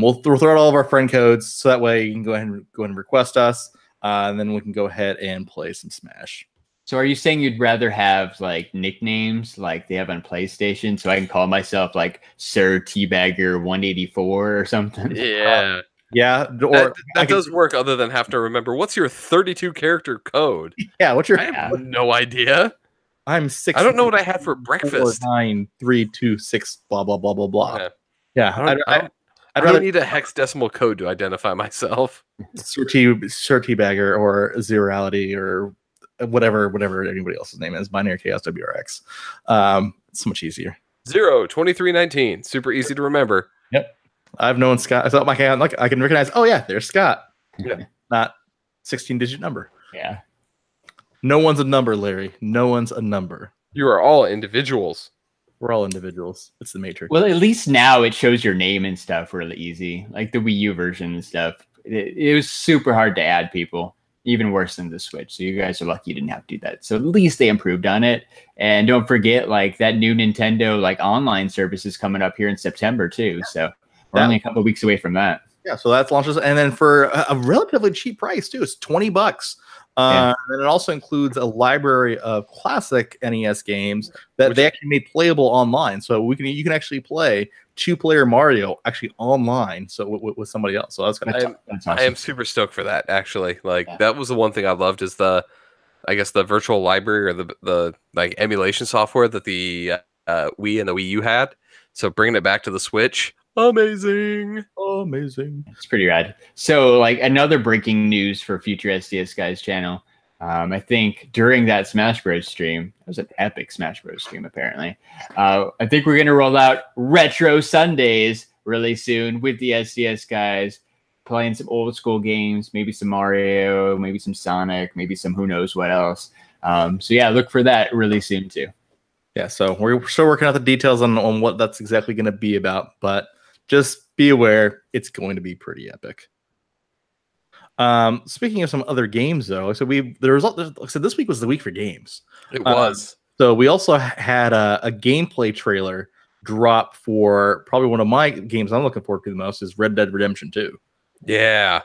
We'll throw out all of our friend codes so that way you can go ahead and request us, and then we can go ahead and play some Smash. So are you saying you'd rather have like nicknames like they have on PlayStation, so I can call myself like Sir Teabagger 184 or something? Yeah. Yeah. Or that does work, other than have to remember what's your 32 character code. Yeah, what's your? I have no idea. I'm 6. I don't know what I had for breakfast. 9326 blah blah blah blah blah. Yeah, I'd rather need a hexadecimal code to identify myself. Sir Teabagger or Zerality or whatever anybody else's name is. Binary Chaos WRX. It's so much easier. 2319. Super easy to remember. Yep. I've known Scott. I thought I can recognize. Oh yeah, there's Scott. Yeah. Not 16-digit number. Yeah. No one's a number, Larry. No one's a number. You are all individuals. We're all individuals. It's the Matrix. Well, at least now it shows your name and stuff really easy. Like the Wii U version and stuff. It was super hard to add people. Even worse than the Switch. So you guys are lucky you didn't have to do that. So at least they improved on it. And don't forget, like that new Nintendo like online service is coming up here in September too. So we're only a couple of weeks away from that. Yeah, so that's launches, and then for a relatively cheap price too. It's $20. And it also includes a library of classic NES games that they actually made playable online. So you can actually play 2-player Mario actually online, so with somebody else. So that's awesome. I am super stoked for that. Actually, that was the one thing I loved is the virtual library or the like emulation software that the Wii and the Wii U had. So bringing it back to the Switch. Amazing. It's pretty rad. So like another breaking news for future SDS Guys channel. I think during that Smash Bros stream, it was an epic Smash Bros stream apparently. I think we're going to roll out Retro Sundays really soon with the SDS Guys, playing some old school games, maybe some Mario, maybe some Sonic, maybe some who knows what else. So yeah, look for that really soon too. Yeah, so we're still working out the details on what that's exactly going to be about, but just be aware it's going to be pretty epic. Speaking of some other games, though, so this week was the week for games. It was. So we also had a gameplay trailer drop for probably one of my games I'm looking forward to the most is Red Dead Redemption 2. Yeah.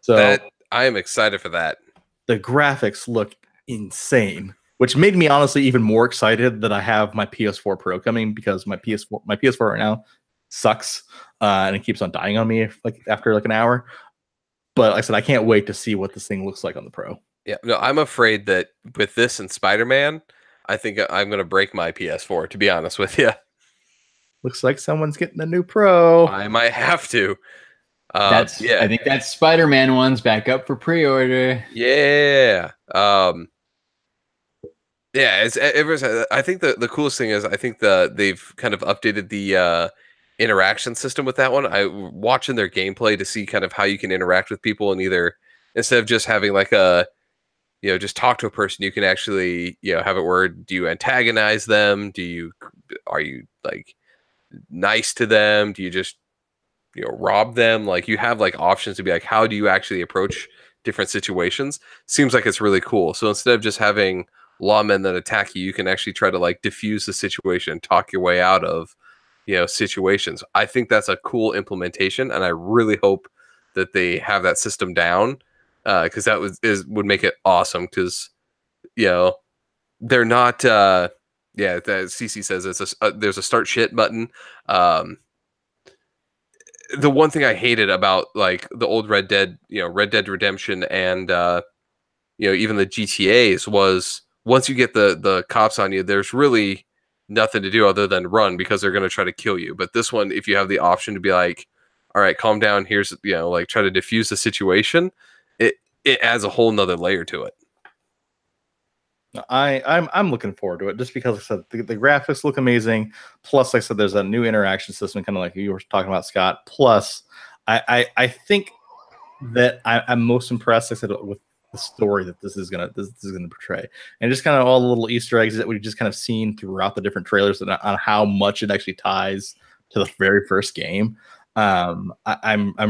So I am excited for that. The graphics look insane, which made me honestly even more excited that I have my PS4 Pro coming, because my PS4 right now sucks, and it keeps on dying on me after an hour. But like I said, I can't wait to see what this thing looks like on the Pro. Yeah, no, I'm afraid that with this and Spider-Man, I think I'm going to break my PS4, to be honest with you. Looks like someone's getting a new Pro. I might have to. I think that Spider-Man one's back up for pre-order. Yeah. Yeah, I think the coolest thing is I think they've kind of updated the interaction system with that one. I watching their gameplay to see kind of how you can interact with people, and either instead of just having like a just talk to a person, you can actually have it where do you antagonize them? Are you like nice to them? Do you just rob them? Like you have like options to be like, how do you actually approach different situations? Seems like it's really cool. So instead of just having lawmen that attack you, you can actually try to like diffuse the situation, talk your way out of situations. I think that's a cool implementation, and I really hope that they have that system down, because that would make it awesome. Because they're not yeah, that CC says there's a start shit button. The one thing I hated about like the old Red Dead, Red Dead Redemption, and even the GTA's was once you get the cops on you, there's really nothing to do other than run, because they're going to try to kill you. But this one, if you have the option to be like, all right, calm down, here's like try to diffuse the situation, it adds a whole nother layer to it. I'm looking forward to it, just because, like I said, the graphics look amazing. Plus, like I said, there's a new interaction system, kind of like you were talking about, Scott. Plus, I think that I'm most impressed, like I said, with the story that this is gonna portray, and just kind of all the little Easter eggs that we've just kind of seen throughout the different trailers, and on how much it actually ties to the very first game. I'm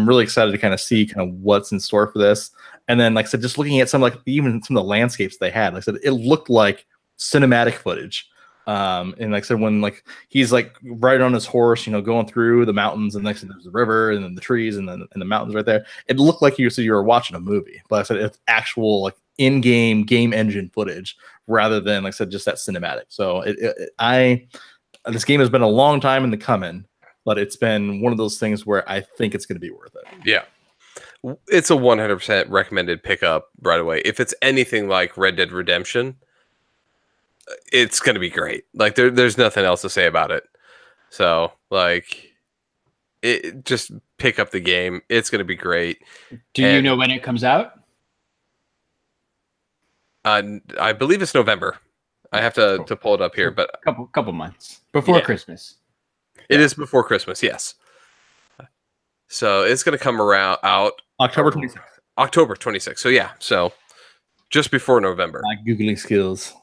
really excited to kind of see kind of what's in store for this. And then, like I said, just looking at even some of the landscapes they had, like I said, it looked like cinematic footage. And like I said, when like he's like riding on his horse, going through the mountains, and next to there's the river, and then the trees, and then the mountains right there. It looked like you were watching a movie, but like I said, it's actual like in-game game engine footage rather than, like I said, just that cinematic. So this game has been a long time in the coming, but it's been one of those things where I think it's going to be worth it. Yeah. It's a 100% recommended pickup right away. If it's anything like Red Dead Redemption, it's going to be great. Like there's nothing else to say about it. So like just pick up the game. It's going to be great. Do you know when it comes out? I believe it's November. I have to pull it up here, but couple months before Christmas. It is before Christmas, yes. So it's going to come out October 26th. October 26th. So yeah, so just before November. My Googling skills.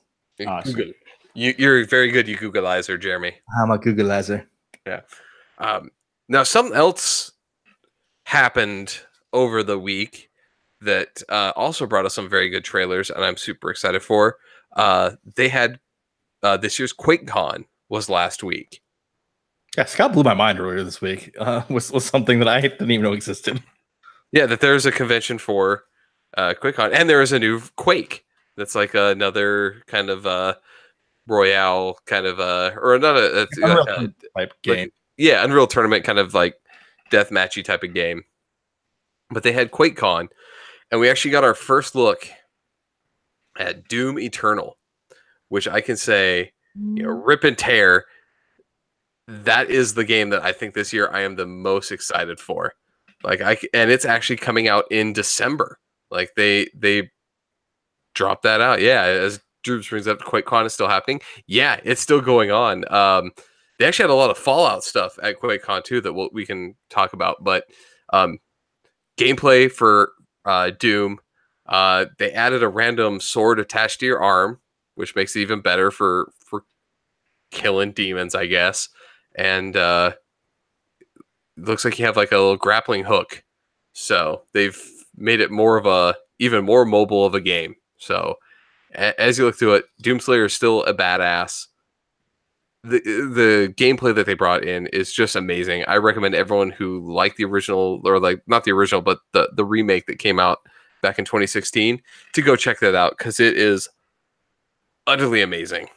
Awesome. You're very good, you Googleizer, Jeremy. I'm a Googleizer. Yeah. Now something else happened over the week that also brought us some very good trailers, and I'm super excited for. They had this year's QuakeCon was last week. Yeah, Scott blew my mind earlier this week. Was something that I didn't even know existed. Yeah, that there's a convention for QuakeCon, and there is a new Quake that's like another kind of Royale kind of or another type game. Yeah, Unreal Tournament kind of like deathmatchy type of game. But they had QuakeCon, and we actually got our first look at Doom Eternal, which I can say, rip and tear. That is the game that I think this year I am the most excited for. And it's actually coming out in December. Like they dropped that out. Yeah, as Drew brings up, QuakeCon is still happening. Yeah, it's still going on. They actually had a lot of Fallout stuff at QuakeCon too that we can talk about. But gameplay for Doom, they added a random sword attached to your arm, which makes it even better for killing demons, I guess. And it looks like you have like a little grappling hook. So they've made it even more mobile of a game. So as you look through it, Doomslayer is still a badass. The gameplay that they brought in is just amazing. I recommend everyone who liked the original, or like not the original, but the remake that came out back in 2016 to go check that out, because it is utterly amazing.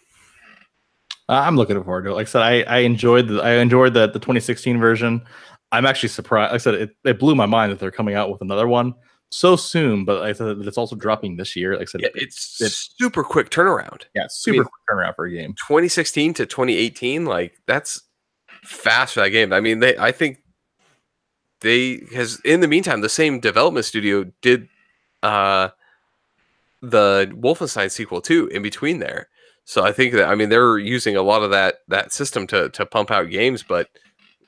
I'm looking forward to it. Like I said, I enjoyed the 2016 version. I'm actually surprised. Like I said, it blew my mind that they're coming out with another one so soon. But like I said, it's also dropping this year. Like I said, it's super quick turnaround. Yeah, quick turnaround for a game. 2016 to 2018, like that's fast for that game. I mean, I think in the meantime, the same development studio did the Wolfenstein sequel too in between there. So I think that, I mean, they're using a lot of that system to pump out games, but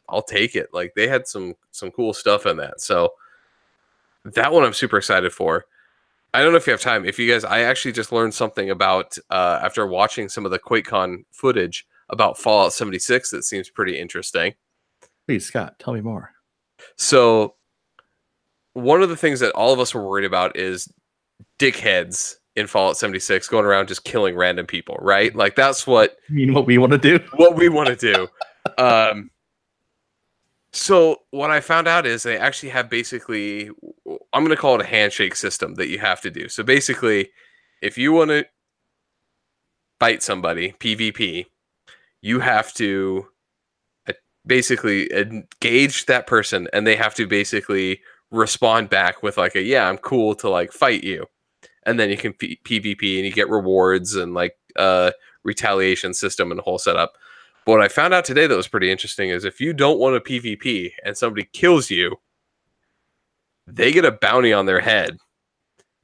I'll take it. Like, they had some cool stuff in that. So that one I'm super excited for. I don't know if you have time. If you guys, I actually just learned something about after watching some of the QuakeCon footage about Fallout 76 that seems pretty interesting. Please, Scott, tell me more. So one of the things that all of us were worried about is dickheads in Fallout 76 going around just killing random people, right? Like, that's what You mean what we want to do? what we want to do. So what I found out is they actually have basically, I'm going to call it a handshake system that you have to do. So basically, if you want to fight somebody, PvP, you have to basically engage that person, and they have to basically respond back with like a, yeah, I'm cool to like fight you. And then you can PvP and you get rewards and like retaliation system and the whole setup. But what I found out today that was pretty interesting is if you don't want a PvP and somebody kills you, they get a bounty on their head.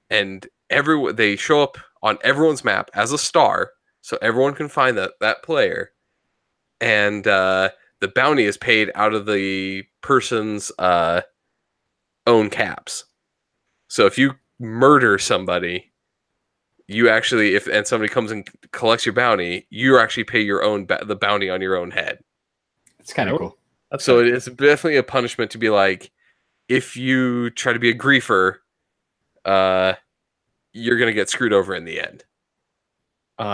And they show up on everyone's map as a star, so everyone can find that player. And the bounty is paid out of the person's own caps. So if you murder somebody, you actually, and somebody comes and collects your bounty, you actually pay your own the bounty on your own head. It's kind of cool. So it's definitely a punishment to be like, if you try to be a griefer, you're gonna get screwed over in the end.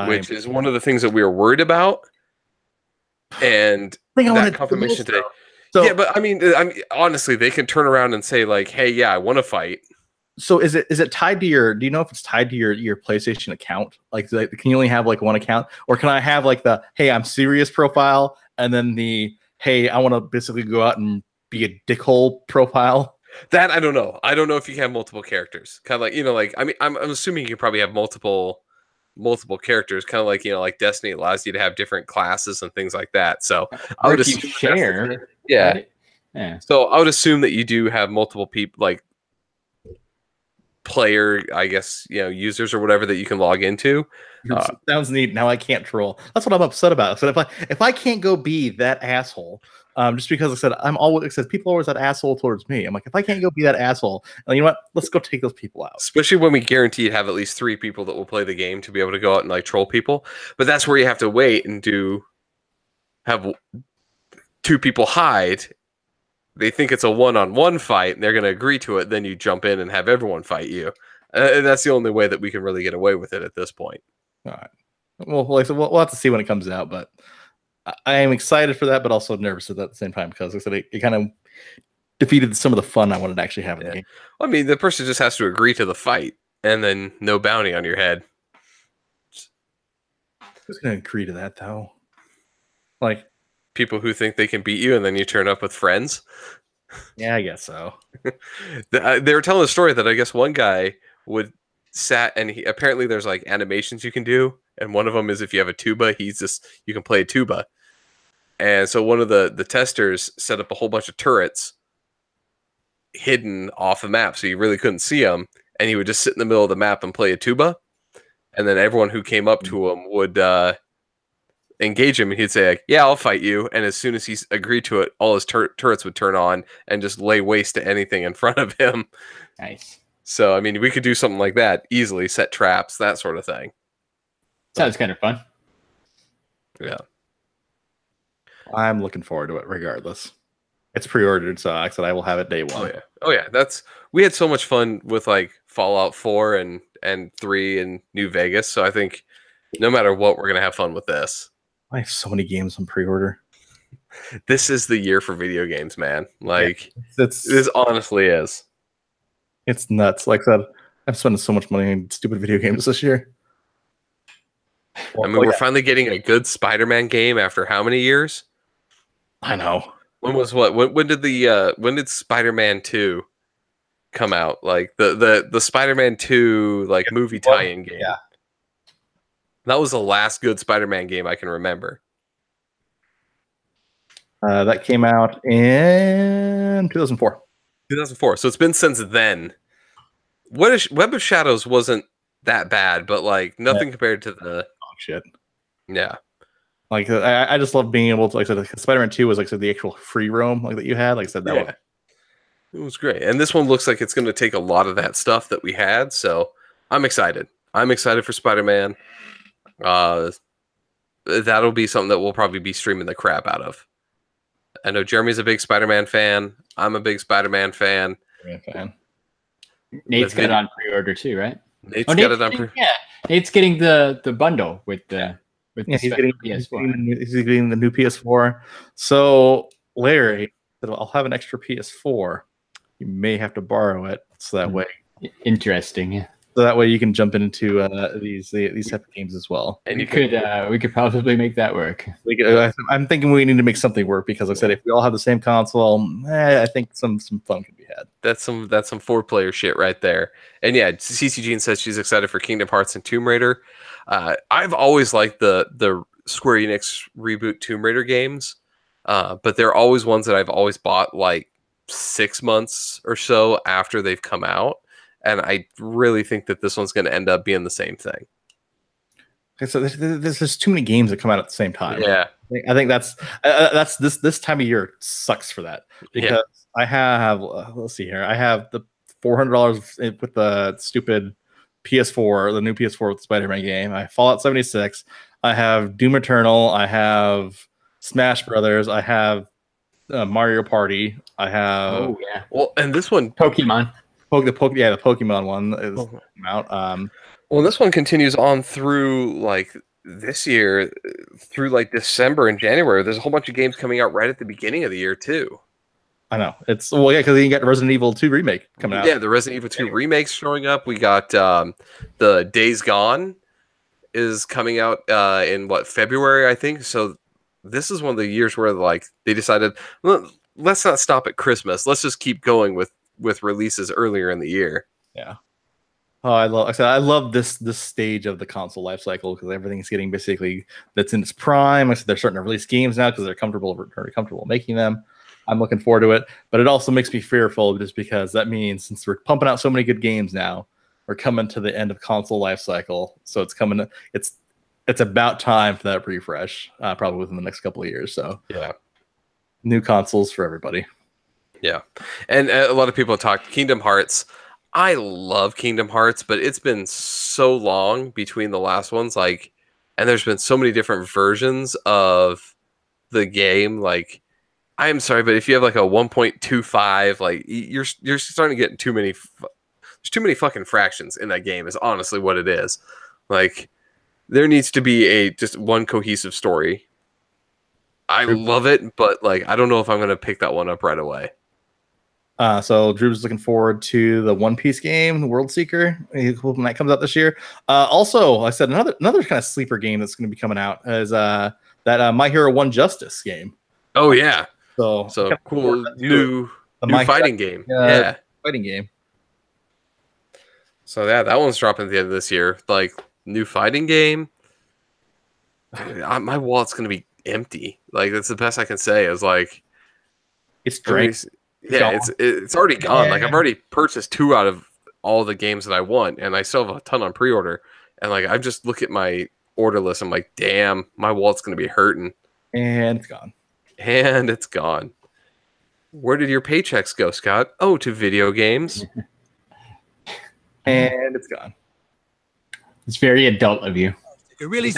Which is one of the things that we were worried about. And that confirmation today. So, yeah, but I mean, honestly, they can turn around and say like, "Hey, yeah, I want to fight." So is it tied to your? Do you know if it's tied to your PlayStation account? Like, can you only have like one account, or can I have like the "Hey, I'm serious" profile, and then the "Hey, I want to basically go out and be a dickhole" profile? That I don't know. I don't know if you can have multiple characters. Kind of like, like, I mean, I'm assuming you can probably have multiple characters. Kind of like, like Destiny allows you to have different classes and things like that. So I would assume share. Yeah. Right? Yeah. So I would assume that you do have multiple people, like player, I guess, users or whatever that you can log into. Sounds neat. Now I can't troll. That's what I'm upset about. So if I can't go be that asshole, just because I said people are always that asshole towards me. I'm like, if I can't go be that asshole, you know what? Let's go take those people out. Especially when we guaranteed have at least 3 people that will play the game to be able to go out and like troll people. But that's where you have to wait and have 2 people hide. They think it's a one-on-one fight, and they're going to agree to it. Then you jump in and have everyone fight you. And that's the only way that we can really get away with it at this point. All right. Well, we'll have to see when it comes out, but I am excited for that, but also nervous at the same time because, like I said, it kind of defeated some of the fun I wanted to actually have in the game. Well, I mean, the person just has to agree to the fight, and then no bounty on your head. Who's going to agree to that, though? Like, people who think they can beat you, and then you turn up with friends. Yeah, I guess so. They were telling a story that I guess one guy and apparently there's like animations you can do, and one of them is if you have a tuba, you can play a tuba. And so one of the testers set up a whole bunch of turrets hidden off the map, so you really couldn't see them, and he would just sit in the middle of the map and play a tuba, and then everyone who came up to him would engage him, and he'd say like, yeah, I'll fight you. And as soon as he agreed to it, all his turrets would turn on and just lay waste to anything in front of him. Nice. So I mean, we could do something like that easily, set traps, that sort of thing. Sounds kind of fun. Yeah, I'm looking forward to it regardless. It's pre-ordered, so I said I will have it day one. Oh yeah, we had so much fun with like Fallout 4 and 3 and New Vegas, so I think no matter what, we're gonna have fun with this. I have so many games on pre-order. This is the year for video games, man. Like, this honestly is. It's nuts. Like I said, I'm spending so much money on stupid video games this year. I mean, we're finally getting a good Spider-Man game after how many years? I know. When was what? When did Spider-Man 2 come out? Like the Spider-Man 2 like movie tie-in game. Yeah. That was the last good Spider-Man game I can remember. That came out in 2004. 2004. So it's been since then. Web of Shadows wasn't that bad, but like nothing compared to the shit. Yeah. Like I just love being able to, like I said, like, Spider-Man 2 was like the actual free roam like that you had. Like I said, that was It was great. And this one looks like it's going to take a lot of that stuff that we had. So I'm excited. I'm excited for Spider-Man. That'll be something that we'll probably be streaming the crap out of. I know Jeremy's a big Spider-Man fan. I'm a big Spider-Man fan. Nate's got it on pre-order too, right? Nate's got it on pre-order. Yeah, Nate's getting the bundle with the he's getting PS4. He's getting the new PS4. So Larry said, "I'll have an extra PS4. You may have to borrow it, so that way." Interesting. Yeah. So that way you can jump into these type of games as well. And we could probably make that work. I'm thinking we need to make something work because, like I said, if we all have the same console, I think some fun can be had. That's some 4-player shit right there. And yeah, CC Jean says she's excited for Kingdom Hearts and Tomb Raider. I've always liked the Square Enix reboot Tomb Raider games, but they're always ones that I've always bought like 6 months or so after they've come out. And I really think that this one's going to end up being the same thing. Okay, so there's too many games that come out at the same time. Yeah, I think that's this time of year sucks for that because I have let's see here, I have the $400 with the stupid PS4, the new PS4 with the Spider-Man game. I have Fallout 76. I have Doom Eternal. I have Smash Brothers. I have Mario Party. I have well, and this one Pokemon. The Pokemon one is out. Well, this one continues on through like this year, through like December and January. There's a whole bunch of games coming out right at the beginning of the year too. I know because you got Resident Evil 2 remake coming out. Yeah, the Resident Evil 2 remake's showing up. We got the Days Gone is coming out in February, I think. So this is one of the years where like they decided, let's not stop at Christmas. Let's just keep going with releases earlier in the year. Yeah. Oh, I love this stage of the console life cycle because everything's getting basically that's in its prime. I said they're starting to release games now because they're very comfortable making them. I'm looking forward to it, but it also makes me fearful just because that means since we're pumping out so many good games now, we're coming to the end of console life cycle. So it's about time for that refresh, probably within the next couple of years. So yeah, new consoles for everybody. Yeah, and a lot of people have talked Kingdom Hearts. I love Kingdom Hearts, but it's been so long between the last ones, like, and there's been so many different versions of the game. Like, I'm sorry, but if you have like a 1.25, like, you're starting to get too many. There's too many fucking fractions in that game. Is honestly what it is. Like, there needs to be just one cohesive story. I love it, but like, I don't know if I'm gonna pick that one up right away. So Drew's looking forward to the One Piece game, the World Seeker, when that comes out this year. Also, I said another kind of sleeper game that's going to be coming out is that My Hero One Justice game. Oh yeah, so cool new fighting game. Fighting game. So yeah, that one's dropping at the end of this year. Like new fighting game. My wallet's going to be empty. Like that's the best I can say. Is like it's drained. Yeah, it's already gone. Like I've already purchased 2 out of all the games that I want, and I still have a ton on pre-order. And like I just look at my order list, I'm like, damn, my wallet's gonna be hurting. And it's gone. And it's gone. Where did your paychecks go, Scott? Oh, to video games. And it's gone. It's very adult of you. Really,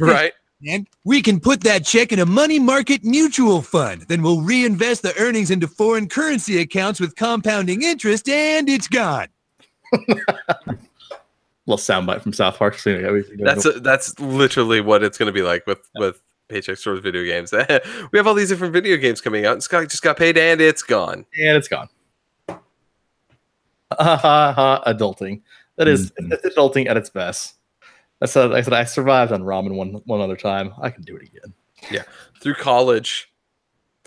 right? And we can put that check in a money market mutual fund. Then we'll reinvest the earnings into foreign currency accounts with compounding interest, and it's gone. Little soundbite from South Park. That's literally what it's going to be like with paychecks towards video games. We have all these different video games coming out, and Scott just got paid, and it's gone. And it's gone. Adulting. That is adulting at its best. I said I survived on ramen one other time. I can do it again. Yeah, through college.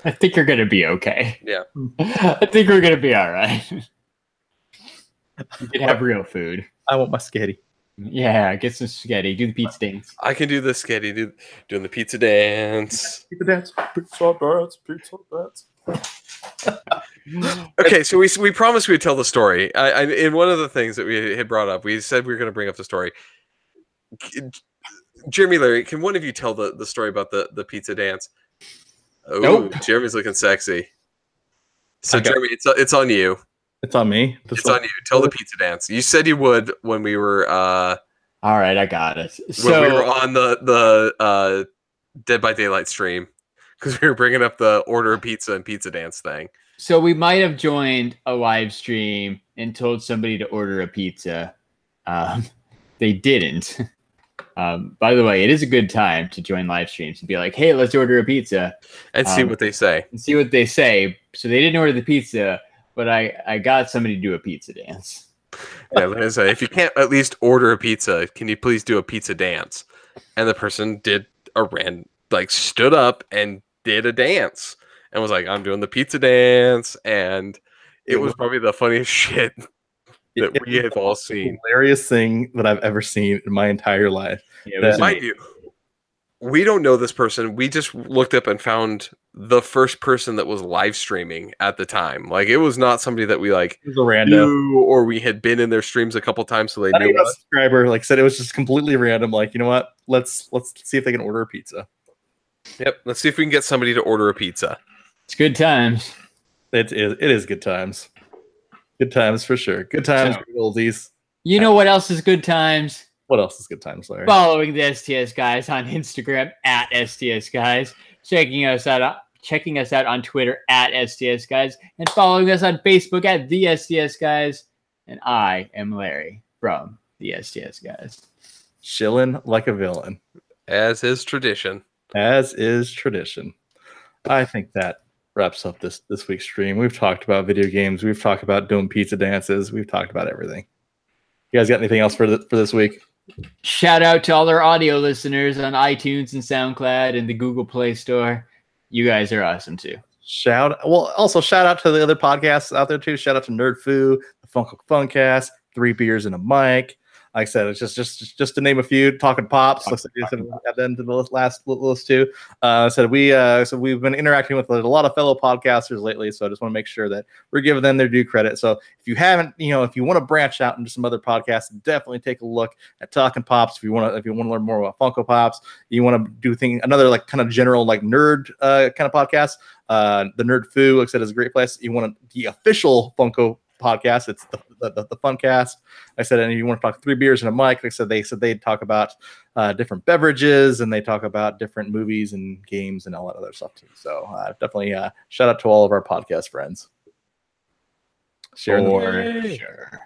I think you're gonna be okay. Yeah, I think we're gonna be all right. You can have real food. I want my spaghetti. Yeah, get some spaghetti. Do the pizza dance. I can do the spaghetti. Doing the pizza dance. Pizza dance. Pizza dance. Pizza dance. Okay, so we promised we'd tell the story. In one of the things that we had brought up, we said we were going to bring up the story. Jeremy, Larry, can one of you tell the story about the pizza dance? Oh, Nope. Jeremy's looking sexy. So Okay. Jeremy, it's on you. It's on me. It's on you. Tell the pizza dance. You said you would when we were All right, I got it. when we were So on the Dead by Daylight stream because we were bringing up the order a pizza and pizza dance thing. so we might have joined a live stream and told somebody to order a pizza. They didn't. By the way, it is a good time to join live streams and be like, "Hey, let's order a pizza," And see what they say. and see what they say. So they didn't order the pizza, but I got somebody to do a pizza dance. Yeah, like I say, if you can't at least order a pizza, can you please do a pizza dance? And the person did stood up and did a dance and was like, "I'm doing the pizza dance," and it was probably the funniest shit that we have all seen. Hilarious thing that I've ever seen in my entire life. Yeah, it was Mind you, we don't know this person. We just looked up and found the first person that was live streaming at the time. Like, it was not somebody that we It was a rando. knew or we had been in their streams a couple times, so they Not knew even a us. subscriber. Like said, it was just completely random. Like, you know what? Let's see if they can order a pizza. Yep. Let's see if we can get somebody to order a pizza. it's good times. It is good times. Good times for sure. Good times, So- good oldies. You know what else is good times? What else is good times, Larry? Following the STS Guys on Instagram at STS Guys, checking us out on Twitter at STS Guys, and following us on Facebook at the STS Guys. And I am Larry from the STS Guys. Chilling like a villain, As is tradition. as is tradition. I think that wraps up this week's stream. We've talked about video games. We've talked about doing pizza dances. We've talked about everything. You guys got anything else for this week? Shout out to all our audio listeners on iTunes and SoundCloud and the Google Play Store. You guys are awesome too. Also shout out to the other podcasts out there too. Shout out to Nerd Foo, the Funko Funcast, 3 Beers and a Mic. Like I said, it's just to name a few. Talking Pops, looks like at the end of the last list too. So we've been interacting with a lot of fellow podcasters lately. So I just want to make sure that we're giving them their due credit. So if you haven't, if you want to branch out into some other podcasts, definitely take a look at Talking Pops. If you want to learn more about Funko Pops, you want to do another like kind of general like nerd kind of podcast. The Nerd Foo, like I said, is a great place. You want the official Funko podcast, it's the Funcast. I said, and if you want to talk 3 Beers and a Mic, like I said, they'd talk about different beverages and they talk about different movies and games and all that other stuff too. So definitely shout out to all of our podcast friends. Sharing the Sure.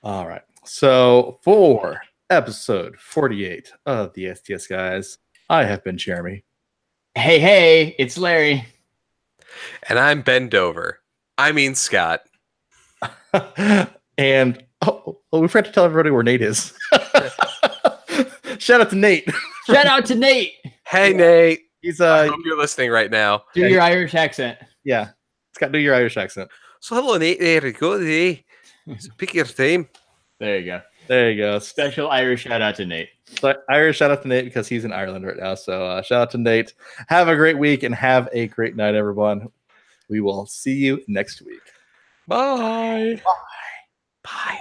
All right. So for episode 48 of the STS Guys, I have been Jeremy. Hey, it's Larry. And I'm Ben Dover. I mean Scott. And we forgot to tell everybody where Nate is. Shout out to Nate. Shout out to Nate. Hey, Nate. He's I hope you're listening right now. Do your Irish accent. yeah. Scott, do your Irish accent. So hello, Nate. There you go. Today. Pick your team. There you go. There you go. Special Irish shout out to Nate. So Irish shout out to Nate because he's in Ireland right now. So shout out to Nate. Have a great week and have a great night, everyone. We will see you next week. Bye. Bye.